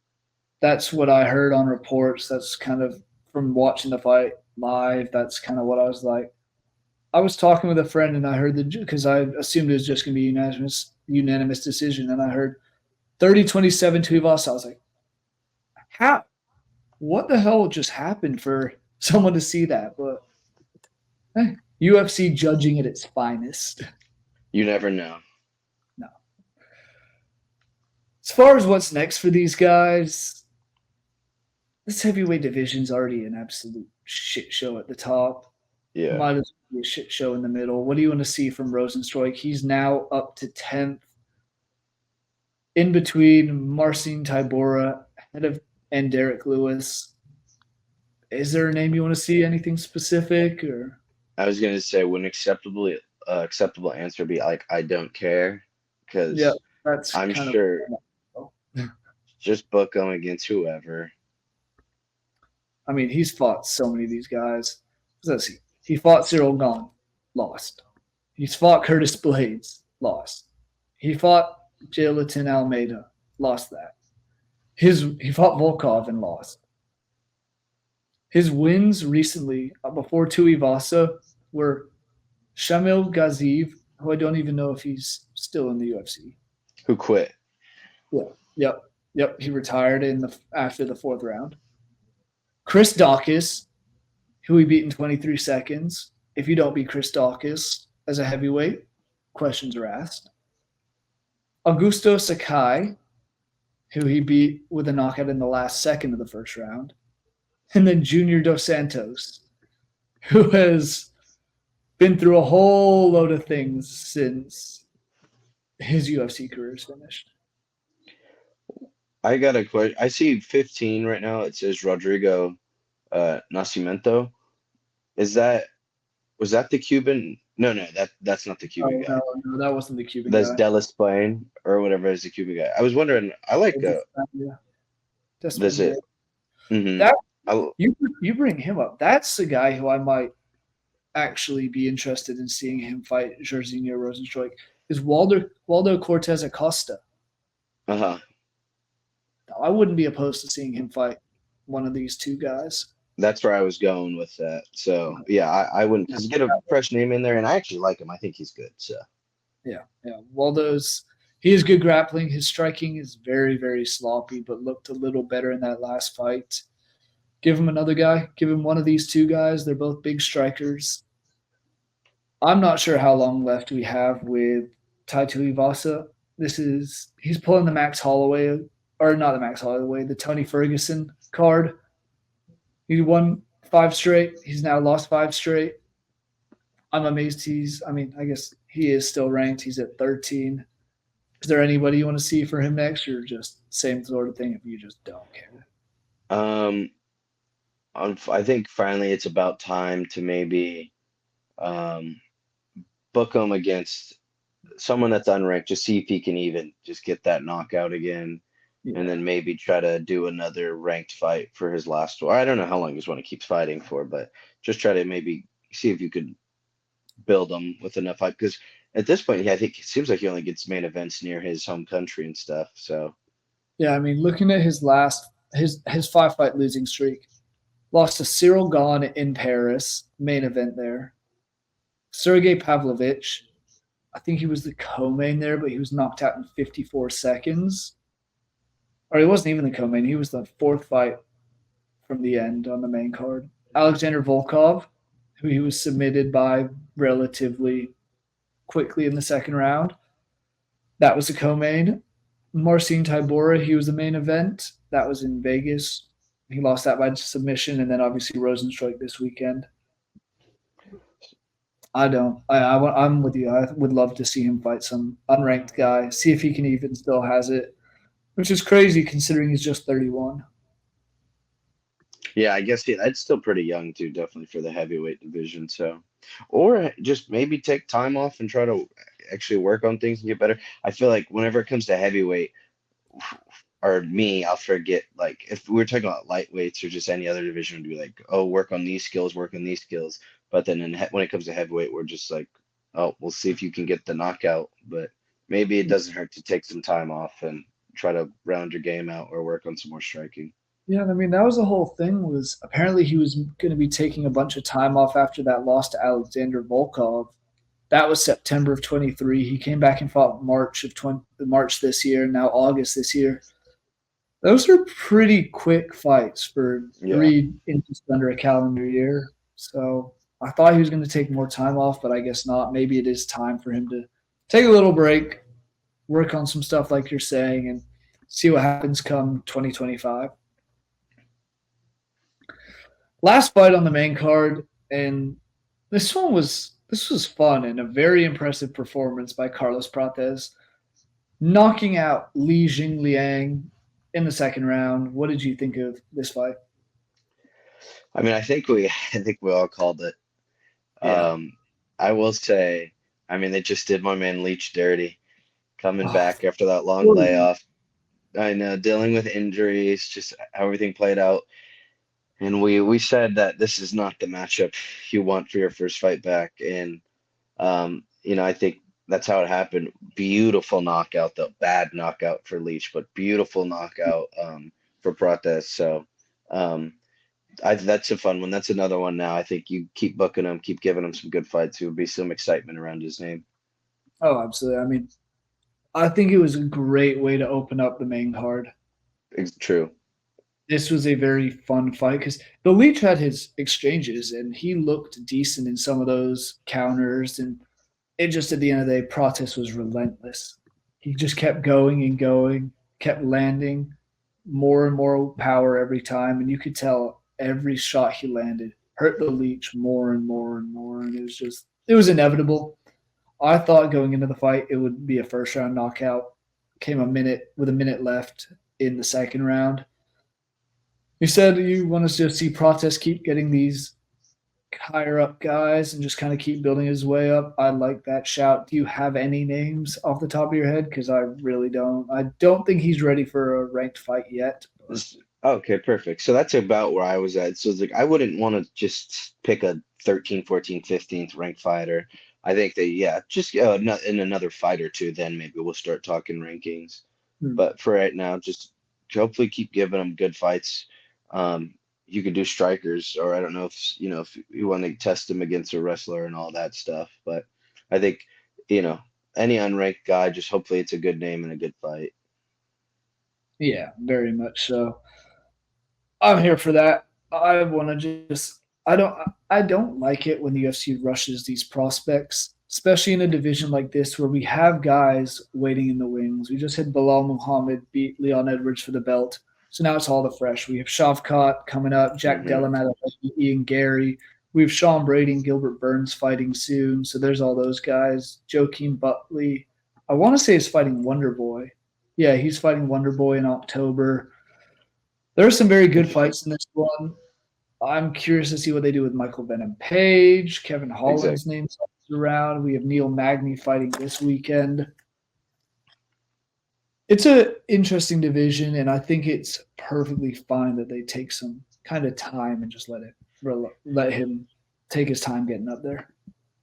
That's what I heard on reports. That's kind of from watching the fight live. That's kind of what I was like. I was talking with a friend and I heard because I assumed it was just going to be a unanimous decision, and I heard 30-27 Tuivasa. I was like, how? What the hell just happened for someone to see that? But UFC judging at its finest. You never know. No. As far as what's next for these guys, this heavyweight division's already an absolute shit show at the top. Yeah. Might as well be a shit show in the middle. What do you want to see from Rozenstruik? He's now up to 10th. In between Marcin Tybura and Derek Lewis. Is there a name you want to see? Anything specific? Or I was gonna say, would an acceptable answer be like, I don't care, because that's I'm sure just book him against whoever. I mean, he's fought so many of these guys. Let's see. He fought Cyril Gane, lost. He's fought Curtis Blades, lost. He fought Jailton Almeida, lost that. He fought Volkov and lost. His wins recently, before Tuivasa, were Shamil Gaziev, who I don't even know if he's still in the UFC. Who quit? Yeah. Yep. He retired after the fourth round. Chris Daukaus, who he beat in 23 seconds. If you don't beat Chris Daukaus as a heavyweight, questions are asked. Augusto Sakai, who he beat with a knockout in the last second of the first round. And then Junior Dos Santos, who has been through a whole load of things since his UFC career is finished. I got a question. I see 15 right now. It says Rodrigo Nascimento. Was that the Cuban? No, that's not the Cuban guy. No, that wasn't the Cuban That's guy. Dallas Spain or whatever is the Cuban guy. I was wondering. I like That's it. Mm-hmm. You bring him up. That's the guy who I might actually be interested in seeing him fight Jairzinho Rozenstruik. Is Waldo Cortez Acosta. Uh-huh. I wouldn't be opposed to seeing him fight one of these two guys. That's where I was going with that. So yeah, I wouldn't, because get a fresh name in there, and I actually like him. I think he's good. So yeah. He is good grappling. His striking is very, very sloppy, but looked a little better in that last fight. Give him another guy. Give him one of these two guys. They're both big strikers. I'm not sure how long left we have with Tai Tuivasa. He's pulling the Max Holloway, or not the Max Holloway, the Tony Ferguson card. He won 5 straight. He's now lost 5 straight. I'm amazed I guess he is still ranked. He's at 13. Is there anybody you want to see for him next, or just same sort of thing if you just don't care? Um, I think finally it's about time to maybe um, book him against someone that's unranked, just see if he can even just get that knockout again, and Yeah. then maybe try to do another ranked fight for his last one. I don't know how long he's want to keep fighting for, but just try to maybe see if you could build him with enough hype. Because at this point, yeah, I think it seems like he only gets main events near his home country and stuff. So Yeah, I mean, looking at his 5-fight losing streak, lost to Cyril Gahn in Paris, main event there. Sergey Pavlovich, I think he was the co-main there, but he was knocked out in 54 seconds. Or he wasn't even the co-main; he was the 4th fight from the end on the main card. Alexander Volkov, who he was submitted by relatively quickly in the second round. That was the co-main. Marcin Tybura, he was the main event. That was in Vegas. He lost that by submission, and then obviously Rozenstruik this weekend. I don't. I'm with you. I would love to see him fight some unranked guy, see if he can even still has it, which is crazy considering he's just 31. yeah, I guess that's still pretty young too, definitely for the heavyweight division. So, or just maybe take time off and try to actually work on things and get better. I feel like whenever it comes to heavyweight, or me, I'll forget. Like if we were talking about lightweights or just any other division, would be like, oh, work on these skills, work on these skills. But then when it comes to heavyweight, we're just like, oh, we'll see if you can get the knockout. But maybe it doesn't hurt to take some time off and try to round your game out or work on some more striking. Yeah, I mean that was the whole thing. Was apparently he was going to be taking a bunch of time off after that loss to Alexander Volkov. That was September of 23. He came back and fought March this year, now August this year. Those are pretty quick fights for Yeah. three in just under a calendar year. So I thought he was going to take more time off, but I guess not. Maybe it is time for him to take a little break, work on some stuff like you're saying, and see what happens come 2025. Last fight on the main card, and this was fun and a very impressive performance by Carlos Prates, knocking out Li Jingliang in the second round. What did you think of this fight? I mean, I think we all called it. Yeah. Um, I will say, I mean, they just did my man Leach dirty coming Oh, back after that long 40. layoff. I know, dealing with injuries, just how everything played out. And we said that this is not the matchup you want for your first fight back. And I think that's how it happened. Beautiful knockout, though. Bad knockout for Leach, but beautiful knockout for Prates. So um, that's a fun one. That's another one now. I think you keep booking him, keep giving him some good fights. There will be some excitement around his name. Oh, absolutely. I mean, I think it was a great way to open up the main card. It's true. This was a very fun fight because the Leech had his exchanges and he looked decent in some of those counters. And it just at the end of the day, Prates was relentless. He just kept going and going, kept landing more and more power every time. And you could tell every shot he landed hurt the Leech more and more and more. And it was inevitable. I thought going into the fight it would be a first round knockout. Came a minute left in the second round. You said you want us to see Prates keep getting these higher up guys and just kind of keep building his way up. I like that shout. Do you have any names off the top of your head? Because I really don't. I don't think he's ready for a ranked fight yet. But Okay, perfect. So that's about where I was at. So it's like I wouldn't want to just pick a 13, 14, 15th ranked fighter. I think that, yeah, just in another fight or two, then maybe we'll start talking rankings. hmm, But for right now, just hopefully keep giving them good fights. Um, you could do strikers, or I don't know if you want to test them against a wrestler and all that stuff. But I think, you know, any unranked guy, just hopefully it's a good name and a good fight. yeah, very much so. I'm here for that. I want to just. I don't like it when the UFC rushes these prospects, especially in a division like this where we have guys waiting in the wings. We just had Bilal Muhammad beat Leon Edwards for the belt. So now it's all the fresh. We have Shavkat coming up, Jack Hmm. Delamat, Ian Gary. We have Sean Brady and Gilbert Burns fighting soon. So there's all those guys. Joaquin Buckley, I want to say is fighting Wonder Boy. Yeah, he's fighting Wonder Boy in October. There are some very good Interesting. fights in this one. I'm curious to see what they do with Michael Venom Page. Kevin Holland's Exactly. name's around. We have Neil Magny fighting this weekend. It's a interesting division, and I think it's perfectly fine that they take some kind of time and just let him take his time getting up there.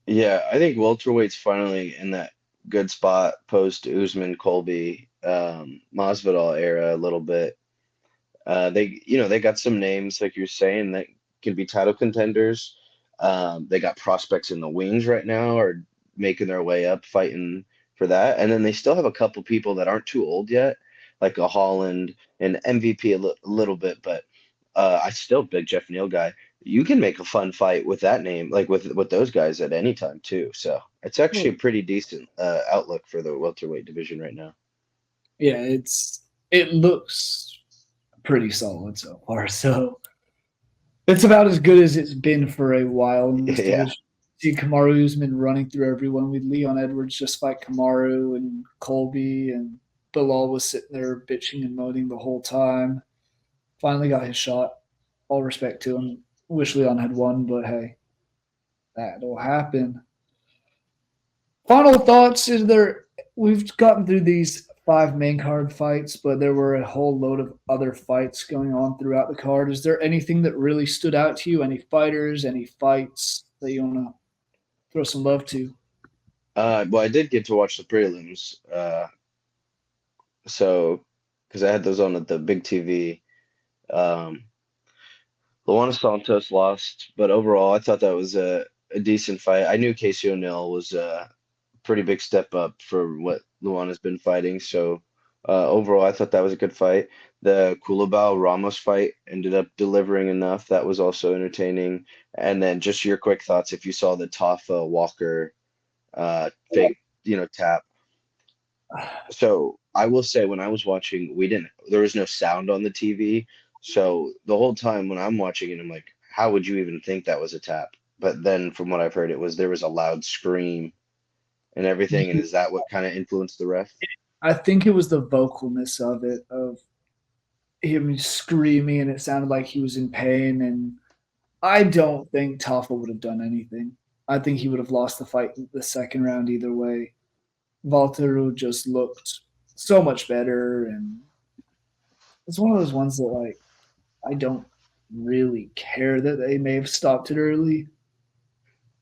Yeah, I think welterweight's finally in that good spot post Usman Colby Masvidal era a little bit. They got some names like you're saying that can be title contenders. They got prospects in the wings right now, or making their way up, fighting for that. And then they still have a couple people that aren't too old yet, like a Holland and MVP a little bit. But I still big Jeff Neal guy. You can make a fun fight with that name, like with those guys at any time too. So it's actually Well, a pretty decent outlook for the welterweight division right now. yeah, it looks pretty solid so far. So it's about as good as it's been for a while in this Yeah. division. See Kamaru Usman running through everyone. With Leon Edwards just fight Kamaru and Colby, and Bilal was sitting there bitching and moaning the whole time. Finally got his shot. All respect to him. Wish Leon had won, but hey, that'll happen. Final thoughts? Is there? We've gotten through these five main card fights, but there were a whole load of other fights going on throughout the card. Is there anything that really stood out to you? Any fighters? Any fights that you want to throw some love to? Well, I did get to watch the prelims. So, because I had those on at the big TV. Um, Luana Santos lost, but overall, I thought that was a decent fight. I knew Casey O'Neill was a pretty big step up for what Luana's been fighting. So, overall, I thought that was a good fight. The Culibao Ramos fight ended up delivering enough. That was also entertaining. And then just your quick thoughts if you saw the Tafa Walker fake, tap. So I will say when I was watching, there was no sound on the TV. So the whole time when I'm watching it, I'm like, how would you even think that was a tap? But then from what I've heard, there was a loud scream and everything. And is that what kind of influenced the ref? I think it was the vocalness of it, of him screaming, and it sounded like he was in pain. And I don't think Tafa would have done anything. I think he would have lost the fight in the second round either way. Valtteri just looked so much better, and it's one of those ones that I don't really care that they may have stopped it early.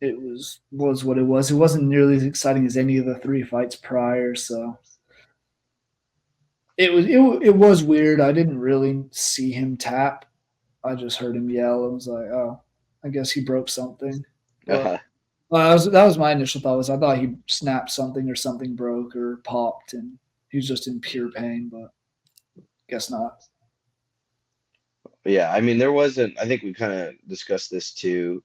It was what it was. It wasn't nearly as exciting as any of the three fights prior, so it was weird. I didn't really see him tap. I just heard him yell and was like, oh, I guess he broke something. But that was my initial thought. Was I thought he snapped something or something broke or popped, and he was just in pure pain. But guess not. Yeah, I mean, there wasn't, I think we kind of discussed this too,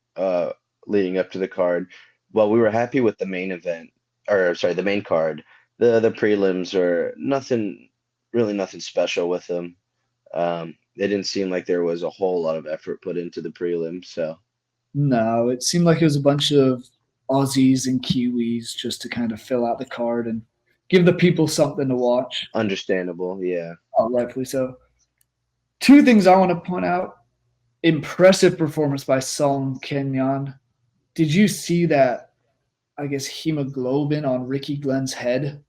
leading up to the card. Well, we were happy with the main event, or sorry, the main card. The prelims are nothing, really nothing special with them. It didn't seem like there was a whole lot of effort put into the prelims, so No, it seemed like it was a bunch of Aussies and Kiwis just to kind of fill out the card and give the people something to watch. understandable. Yeah, Rightfully so. Two things I want to point out: impressive performance by Song Kenyon. Did you see that? I guess hemoglobin on Ricky Glenn's head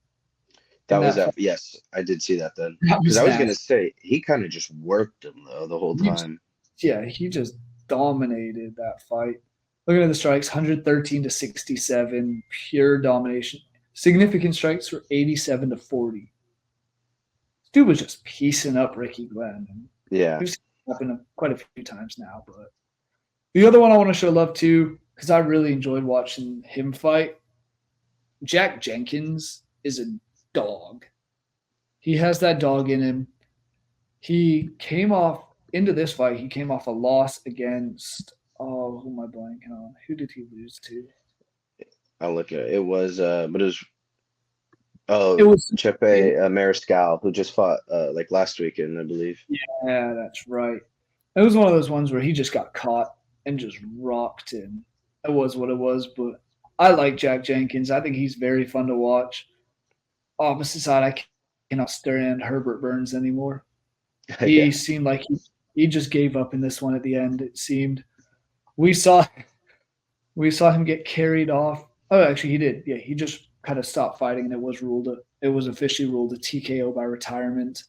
that in was that that. fight. Yes, I did see that then. That Because was I was gonna nasty. say he kind of just worked him though the whole He, time. yeah, he just dominated that fight. Looking at the strikes, 113 to 67, pure domination. Significant strikes were 87 to 40. This dude was just piecing up Ricky Glenn. And Yeah. we've seen it happen quite a few times now. But the other one I want to show love to, because I really enjoyed watching him fight, Jack Jenkins is a dog. He has that dog in him. He came off into this fight. He came off a loss against. Oh, who am I blanking on? Who did he lose to? I'll look at it. It was, but it was Oh, It was Chepe Mariscal, who just fought like last weekend, I believe. yeah, that's right. It was one of those ones where he just got caught and just rocked him. It was what it was, but I like Jack Jenkins. I think he's very fun to watch. Opposite side, I cannot stand Herbert Burns anymore. He Yeah. seemed like he just gave up in this one at the end. It seemed we saw we saw him get carried off. Oh, actually, he did. Yeah, he just kind of stopped fighting, and it was officially ruled a TKO by retirement.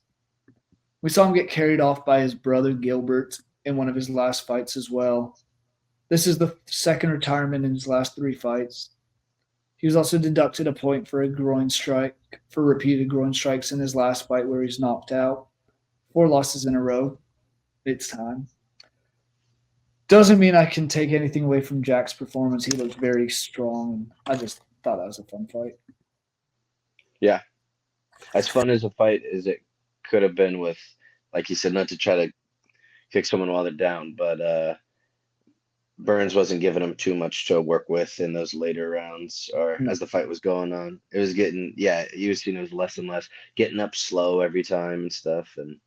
We saw him get carried off by his brother Gilbert in one of his last fights as well. This is the second retirement in his last 3 fights. He was also deducted a point for a groin strike for repeated groin strikes in his last fight where he's knocked out. 4 losses in a row. It's time. Doesn't mean I can take anything away from Jack's performance. He looked very strong, and I just thought that was a fun fight. Yeah. As fun as a fight as it could have been with, like you said, not to try to kick someone while they're down, but Burns wasn't giving him too much to work with in those later rounds or No. as the fight was going on. It was getting, yeah, you was seeing it was less and less, getting up slow every time and stuff. And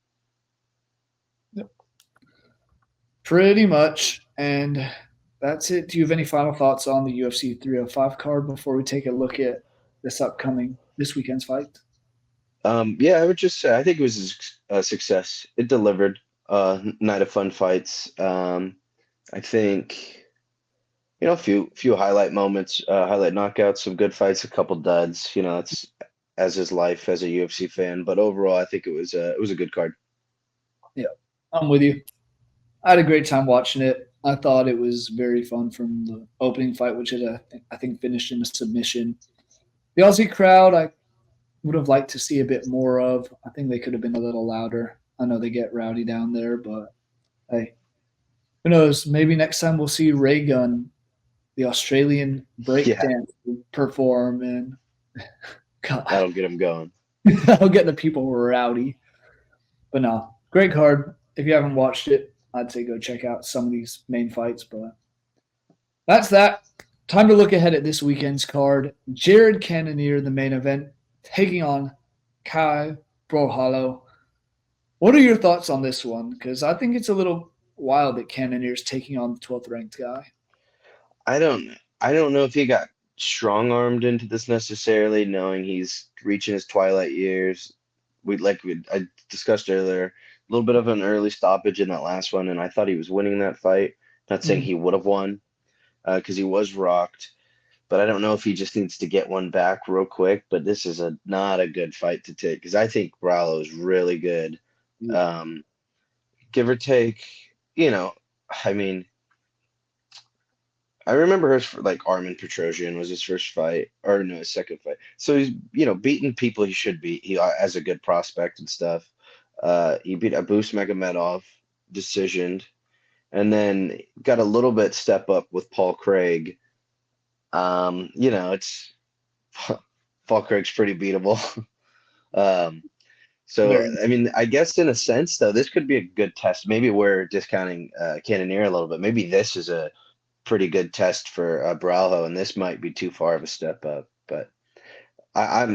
Pretty much. And that's it. Do you have any final thoughts on the UFC 305 card before we take a look at this weekend's fight? yeah, I would just say I think it was a success. It delivered night of fun fights. I think a few highlight moments, highlight knockouts, some good fights, a couple duds. That's as is life as a UFC fan. But overall, I think it was a good card. Yeah, I'm with you. I had a great time watching it. I thought it was very fun from the opening fight, which I think finished in a submission. The Aussie crowd, I would have liked to see a bit more of. I think they could have been a little louder. I know they get rowdy down there, but hey, who knows? Maybe next time we'll see Ray Gunn, the Australian Yeah, breakdance, perform, and God, that'll get him going. I'll get the people rowdy. But no, great card. If you haven't watched it, I'd say go check out some of these main fights. But that's that. Time to look ahead at this weekend's card. Jared Cannonier, the main event, taking on Kai Borralho. What are your thoughts on this one? Because I think it's a little wild that Cannonier's taking on the 12th ranked guy. I don't know if he got strong armed into this necessarily, knowing he's reaching his twilight years. I discussed earlier, a little bit of an early stoppage in that last one, and I thought he was winning that fight. Not saying Mm. he would have won, because he was rocked, but I don't know if he just needs to get one back real quick. But this is not a good fight to take because I think Borralho is really good. Um, give or take, you know, I mean, I remember like Armin Petrosian was his first fight, or no, his second fight. So he's beating people he should beat. He has a good prospect and stuff. He beat Abus Magomedov, decisioned, and then got a little bit step up with Paul Craig. It's Paul Craig's pretty beatable. um, so Very. I mean, I guess in a sense though, this could be a good test. Maybe we're discounting Cannonier a little bit. Maybe this is a pretty good test for Borralho, and this might be too far of a step up. But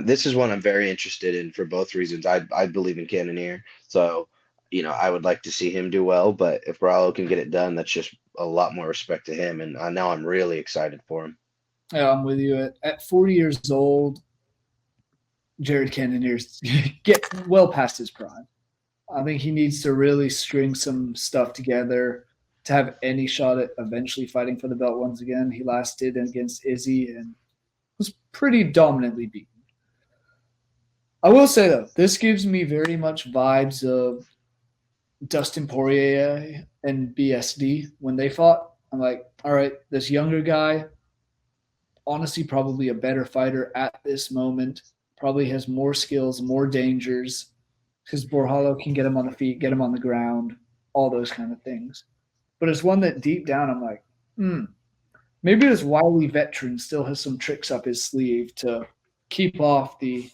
this is one I'm very interested in for both reasons. I believe in Cannonier, so I would like to see him do well. But if Borralho can get it done, that's just a lot more respect to him, and now I'm really excited for him. Yeah, I'm with you. At 40 years old, Jared Cannonier's get well past his prime. I think he needs to really string some stuff together to have any shot at eventually fighting for the belt once again. He last did against Izzy and was pretty dominantly beaten. I will say though, this gives me very much vibes of Dustin Poirier and BSD when they fought. I'm like, all right, this younger guy, honestly, probably a better fighter at this moment, probably has more skills, more dangers, because Borralho can get him on the feet, get him on the ground, all those kind of things. But it's one that deep down I'm like, maybe this wily veteran still has some tricks up his sleeve to keep off the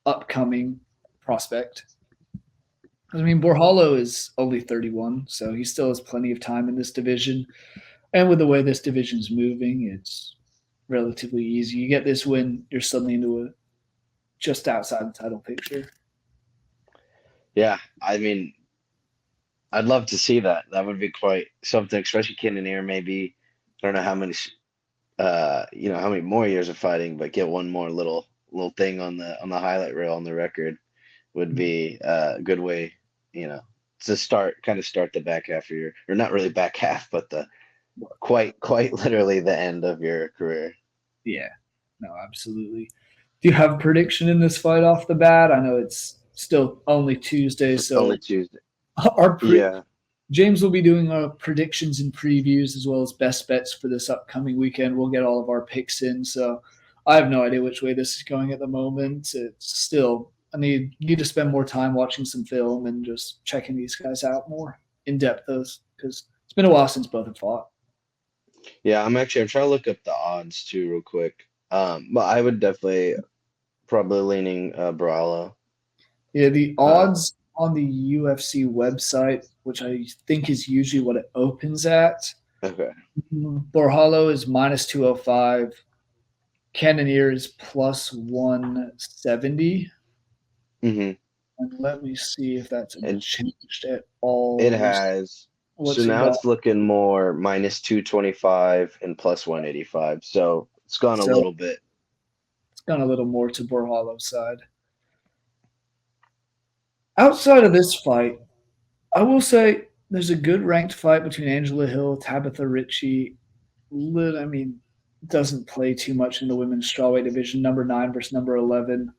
upcoming prospect. I mean, Borralho is only 31, so he still has plenty of time in this division. And with the way this division's moving, it's relatively easy. You get this win, you're suddenly into just outside the title picture. Yeah, I mean, I'd love to see that. That would be quite something, especially Cannonier maybe. I don't know how many how many more years of fighting, but get one more little thing on the highlight reel on the record would be a good way, you know, to start the back half of your, or not really back half, but the quite literally the end of your career. Yeah, no, absolutely. Do you have a prediction in this fight off the bat? I know it's still only Tuesday, Only so Tuesday. our Yeah. James will be doing our predictions and previews as well as best bets for this upcoming weekend. We'll get all of our picks in. So I have no idea which way this is going at the moment. It's still I need to spend more time watching some film and just checking these guys out more in depth, those because it's been a while since both have fought. Yeah, I'm trying to look up the odds too real quick. But I would definitely probably leaning Borralho. Yeah, the Uh, odds on the UFC website, which I think is usually what it opens at, okay. Borralho is minus 205. Cannonier is plus 170. hmm And let me see if that's And changed at it all. has, so What's he now got? it's looking more minus 225 and plus 185. So it's gone a So little bit. it's gone a little more to Borralho's side. Outside of this fight, I will say there's a good ranked fight between Angela Hill, Tabitha Ritchie. I mean, doesn't play too much in the women's strawweight division, number 9 versus number 11.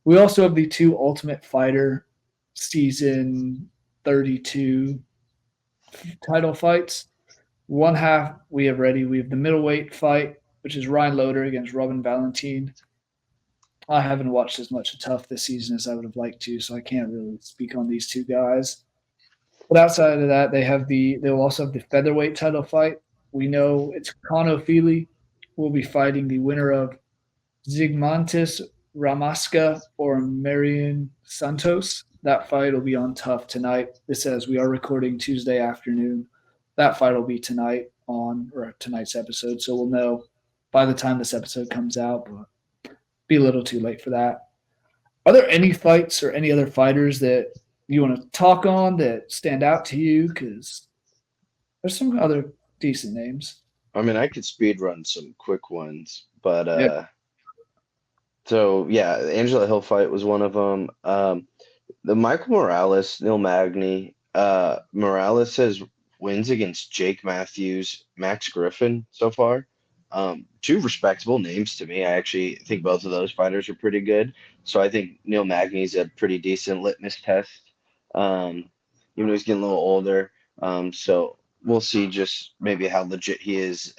We also have the two Ultimate Fighter season 32 title fights. One half we have ready. We have the middleweight fight, which is Ryan Loder against Robin Valentine. I haven't watched as much of Tough this season as I would have liked to, so I can't really speak on these two guys. But outside of that, they'll also have the featherweight title fight. We know it's Kano Fili will be fighting the winner of Zygmontis Ramaska or Marion Santos. That fight will be on Tough tonight. This says we are recording Tuesday afternoon. That fight will be tonight on or tonight's episode, so we'll know by the time this episode comes out. But be a little too late for that. Are there any fights or any other fighters that you want to talk on that stand out to you? Because there's some other decent names. I mean, I could speed run some quick ones, but Yeah. so yeah, the Angela Hill fight was one of them. The Michael Morales, Neil Magny, Morales has wins against Jake Matthews, Max Griffin so far. Two respectable names to me. I actually think both of those fighters are pretty good. So I think Neil Magny's a pretty decent litmus test. Even though he's getting a little older. So we'll see just maybe how legit he is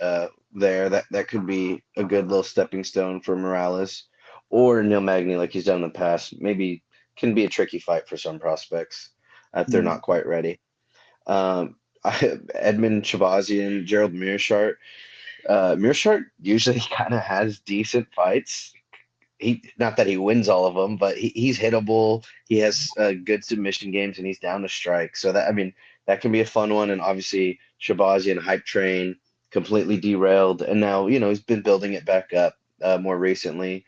there. That could be a good little stepping stone for Morales. Or Neil Magny, like he's done in the past, maybe can be a tricky fight for some prospects if they're Hmm. not quite ready. Um, Edmund Shabazian, Gerald Mearshart. Mearshart usually kind of has decent fights. He not that he wins all of them, but he's hittable. He has good submission games, and he's down to strike. So that I mean that can be a fun one. And obviously Shabazian hype train completely derailed, and now he's been building it back up more recently.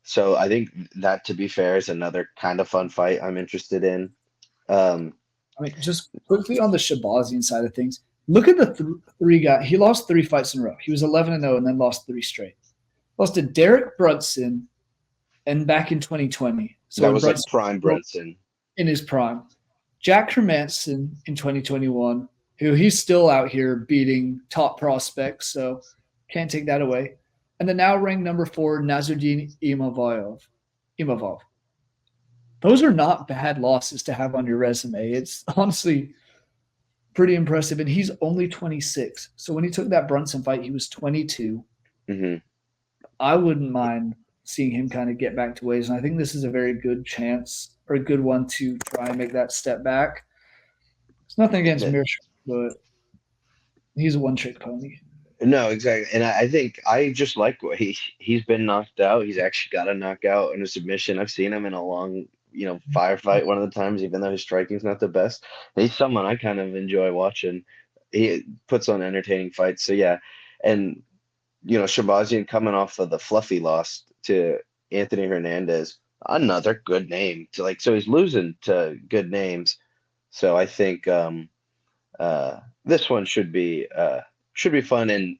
So I think that, to be fair, is another kind of fun fight I'm interested in. Um, I mean, just quickly on the Shabazian side of things, look at the three guys. He lost 3 fights in a row. He was 11-0 and then lost 3 straight. Lost to Derek Brunson and back in 2020. So that when was like Brunson prime was Brunson. in his prime. Jack Hermanson in 2021, who he's still out here beating top prospects, so can't take that away. And the now ranked number 4, Nazardine Imavov. Those are not bad losses to have on your resume. It's honestly pretty impressive. And he's only 26. So when he took that Brunson fight, he was 22. hmm I wouldn't mind seeing him kind of get back to ways. And I think this is a very good chance or a good one to try and make that step back. It's nothing against Mirsch, but he's a one trick pony. No, exactly. And I think I just like what he's been knocked out. He's actually got a knockout and a submission. I've seen him in a long, firefight one of the times, even though his striking's not the best. He's someone I kind of enjoy watching. He puts on entertaining fights. So yeah. And Shabazian coming off of the fluffy loss to Anthony Hernandez. another good name to like. So he's losing to good names. So I think this one should be fun, and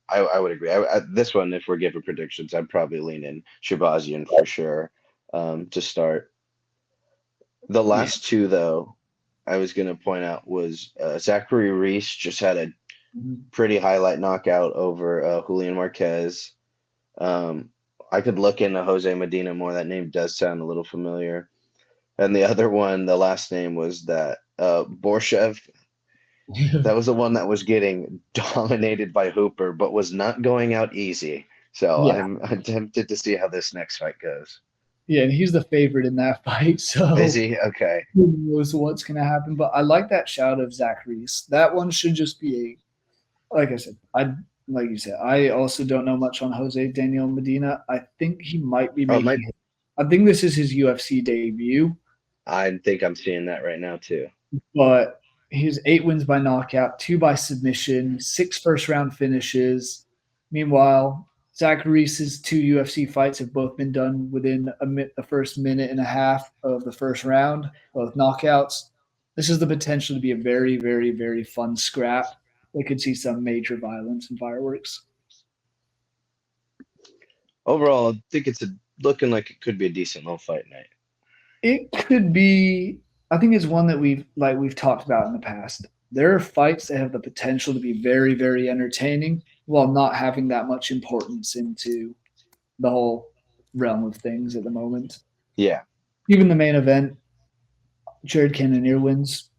I would agree. This one, if we're giving predictions, I'd probably lean in Shabazian for sure to start. The Yeah. last two, though, I was going to point out was Zachary Reese just had a pretty highlight knockout over Julian Marquez. I could look into Jose Medina more. That name does sound a little familiar. And the other one, the last name was that Borshev. That was the one that was getting dominated by Hooper, but was not going out easy. So Yeah. I'm tempted to see how this next fight goes. Yeah, and he's the favorite in that fight, so Is he? Okay. who knows what's going to happen. But I like that shout of Zach Reese. That one should just be like I said, like you said, I also don't know much on Jose Daniel Medina. I think he might be Oh, making I think this is his UFC debut, I think I'm seeing that right now too. but he's 8 wins by knockout, 2 by submission, 6 first round finishes. Meanwhile, Zach Reese's 2 UFC fights have both been done within the first minute and a half of the first round, both knockouts. This is the potential to be a very, very, very fun scrap. They could see some major violence and fireworks. Overall, I think it's looking like it could be a decent little fight night. It could be. I think it's one that we've talked about in the past. There are fights that have the potential to be very, very entertaining while not having that much importance into the whole realm of things at the moment. Yeah. Even the main event, Jared Cannonier wins.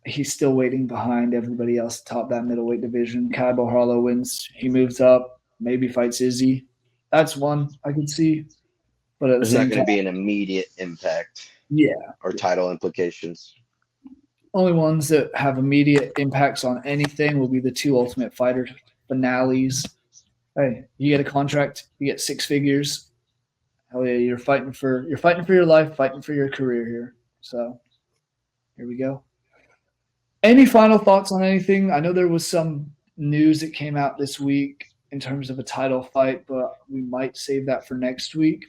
He's still waiting behind everybody else top that middleweight division. Kai Borralho wins. He moves up, maybe fights Izzy. That's one I could see. But at the There's not same going to time, be an immediate impact yeah, or title implications. only ones that have immediate impacts on anything will be the 2 Ultimate Fighter finales. Hey, you get a contract, you get 6 figures. Hell yeah, you're fighting for your life, fighting for your career here. So here we go. Any final thoughts on anything? I know there was some news that came out this week in terms of a title fight, but we might save that for next week.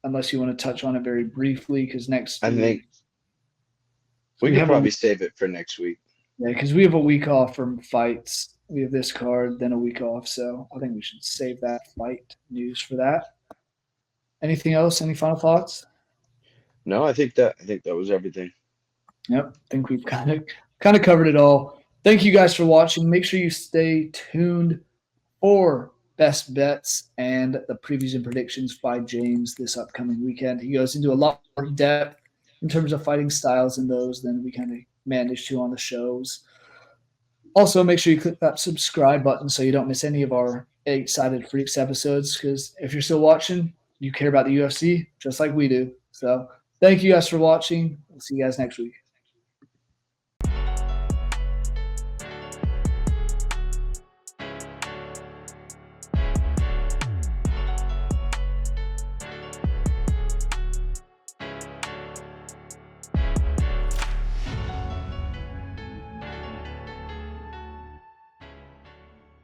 Unless you want to touch on it very briefly, because next I week think we could probably save it for next week. Yeah, because we have a week off from fights. We have this card, then a week off. So I think we should save that fight news for that. Anything else? Any final thoughts? No, I think that was everything. Yep, I think we've kind of covered it all. Thank you guys for watching. Make sure you stay tuned for best bets and the previews and predictions by James this upcoming weekend. He goes into a lot more depth in terms of fighting styles in those than we kind of managed to on the shows. Also, make sure you click that subscribe button so you don't miss any of our 8-Sided Freaks episodes, because if you're still watching, you care about the UFC just like we do. So thank you guys for watching. We'll see you guys next week.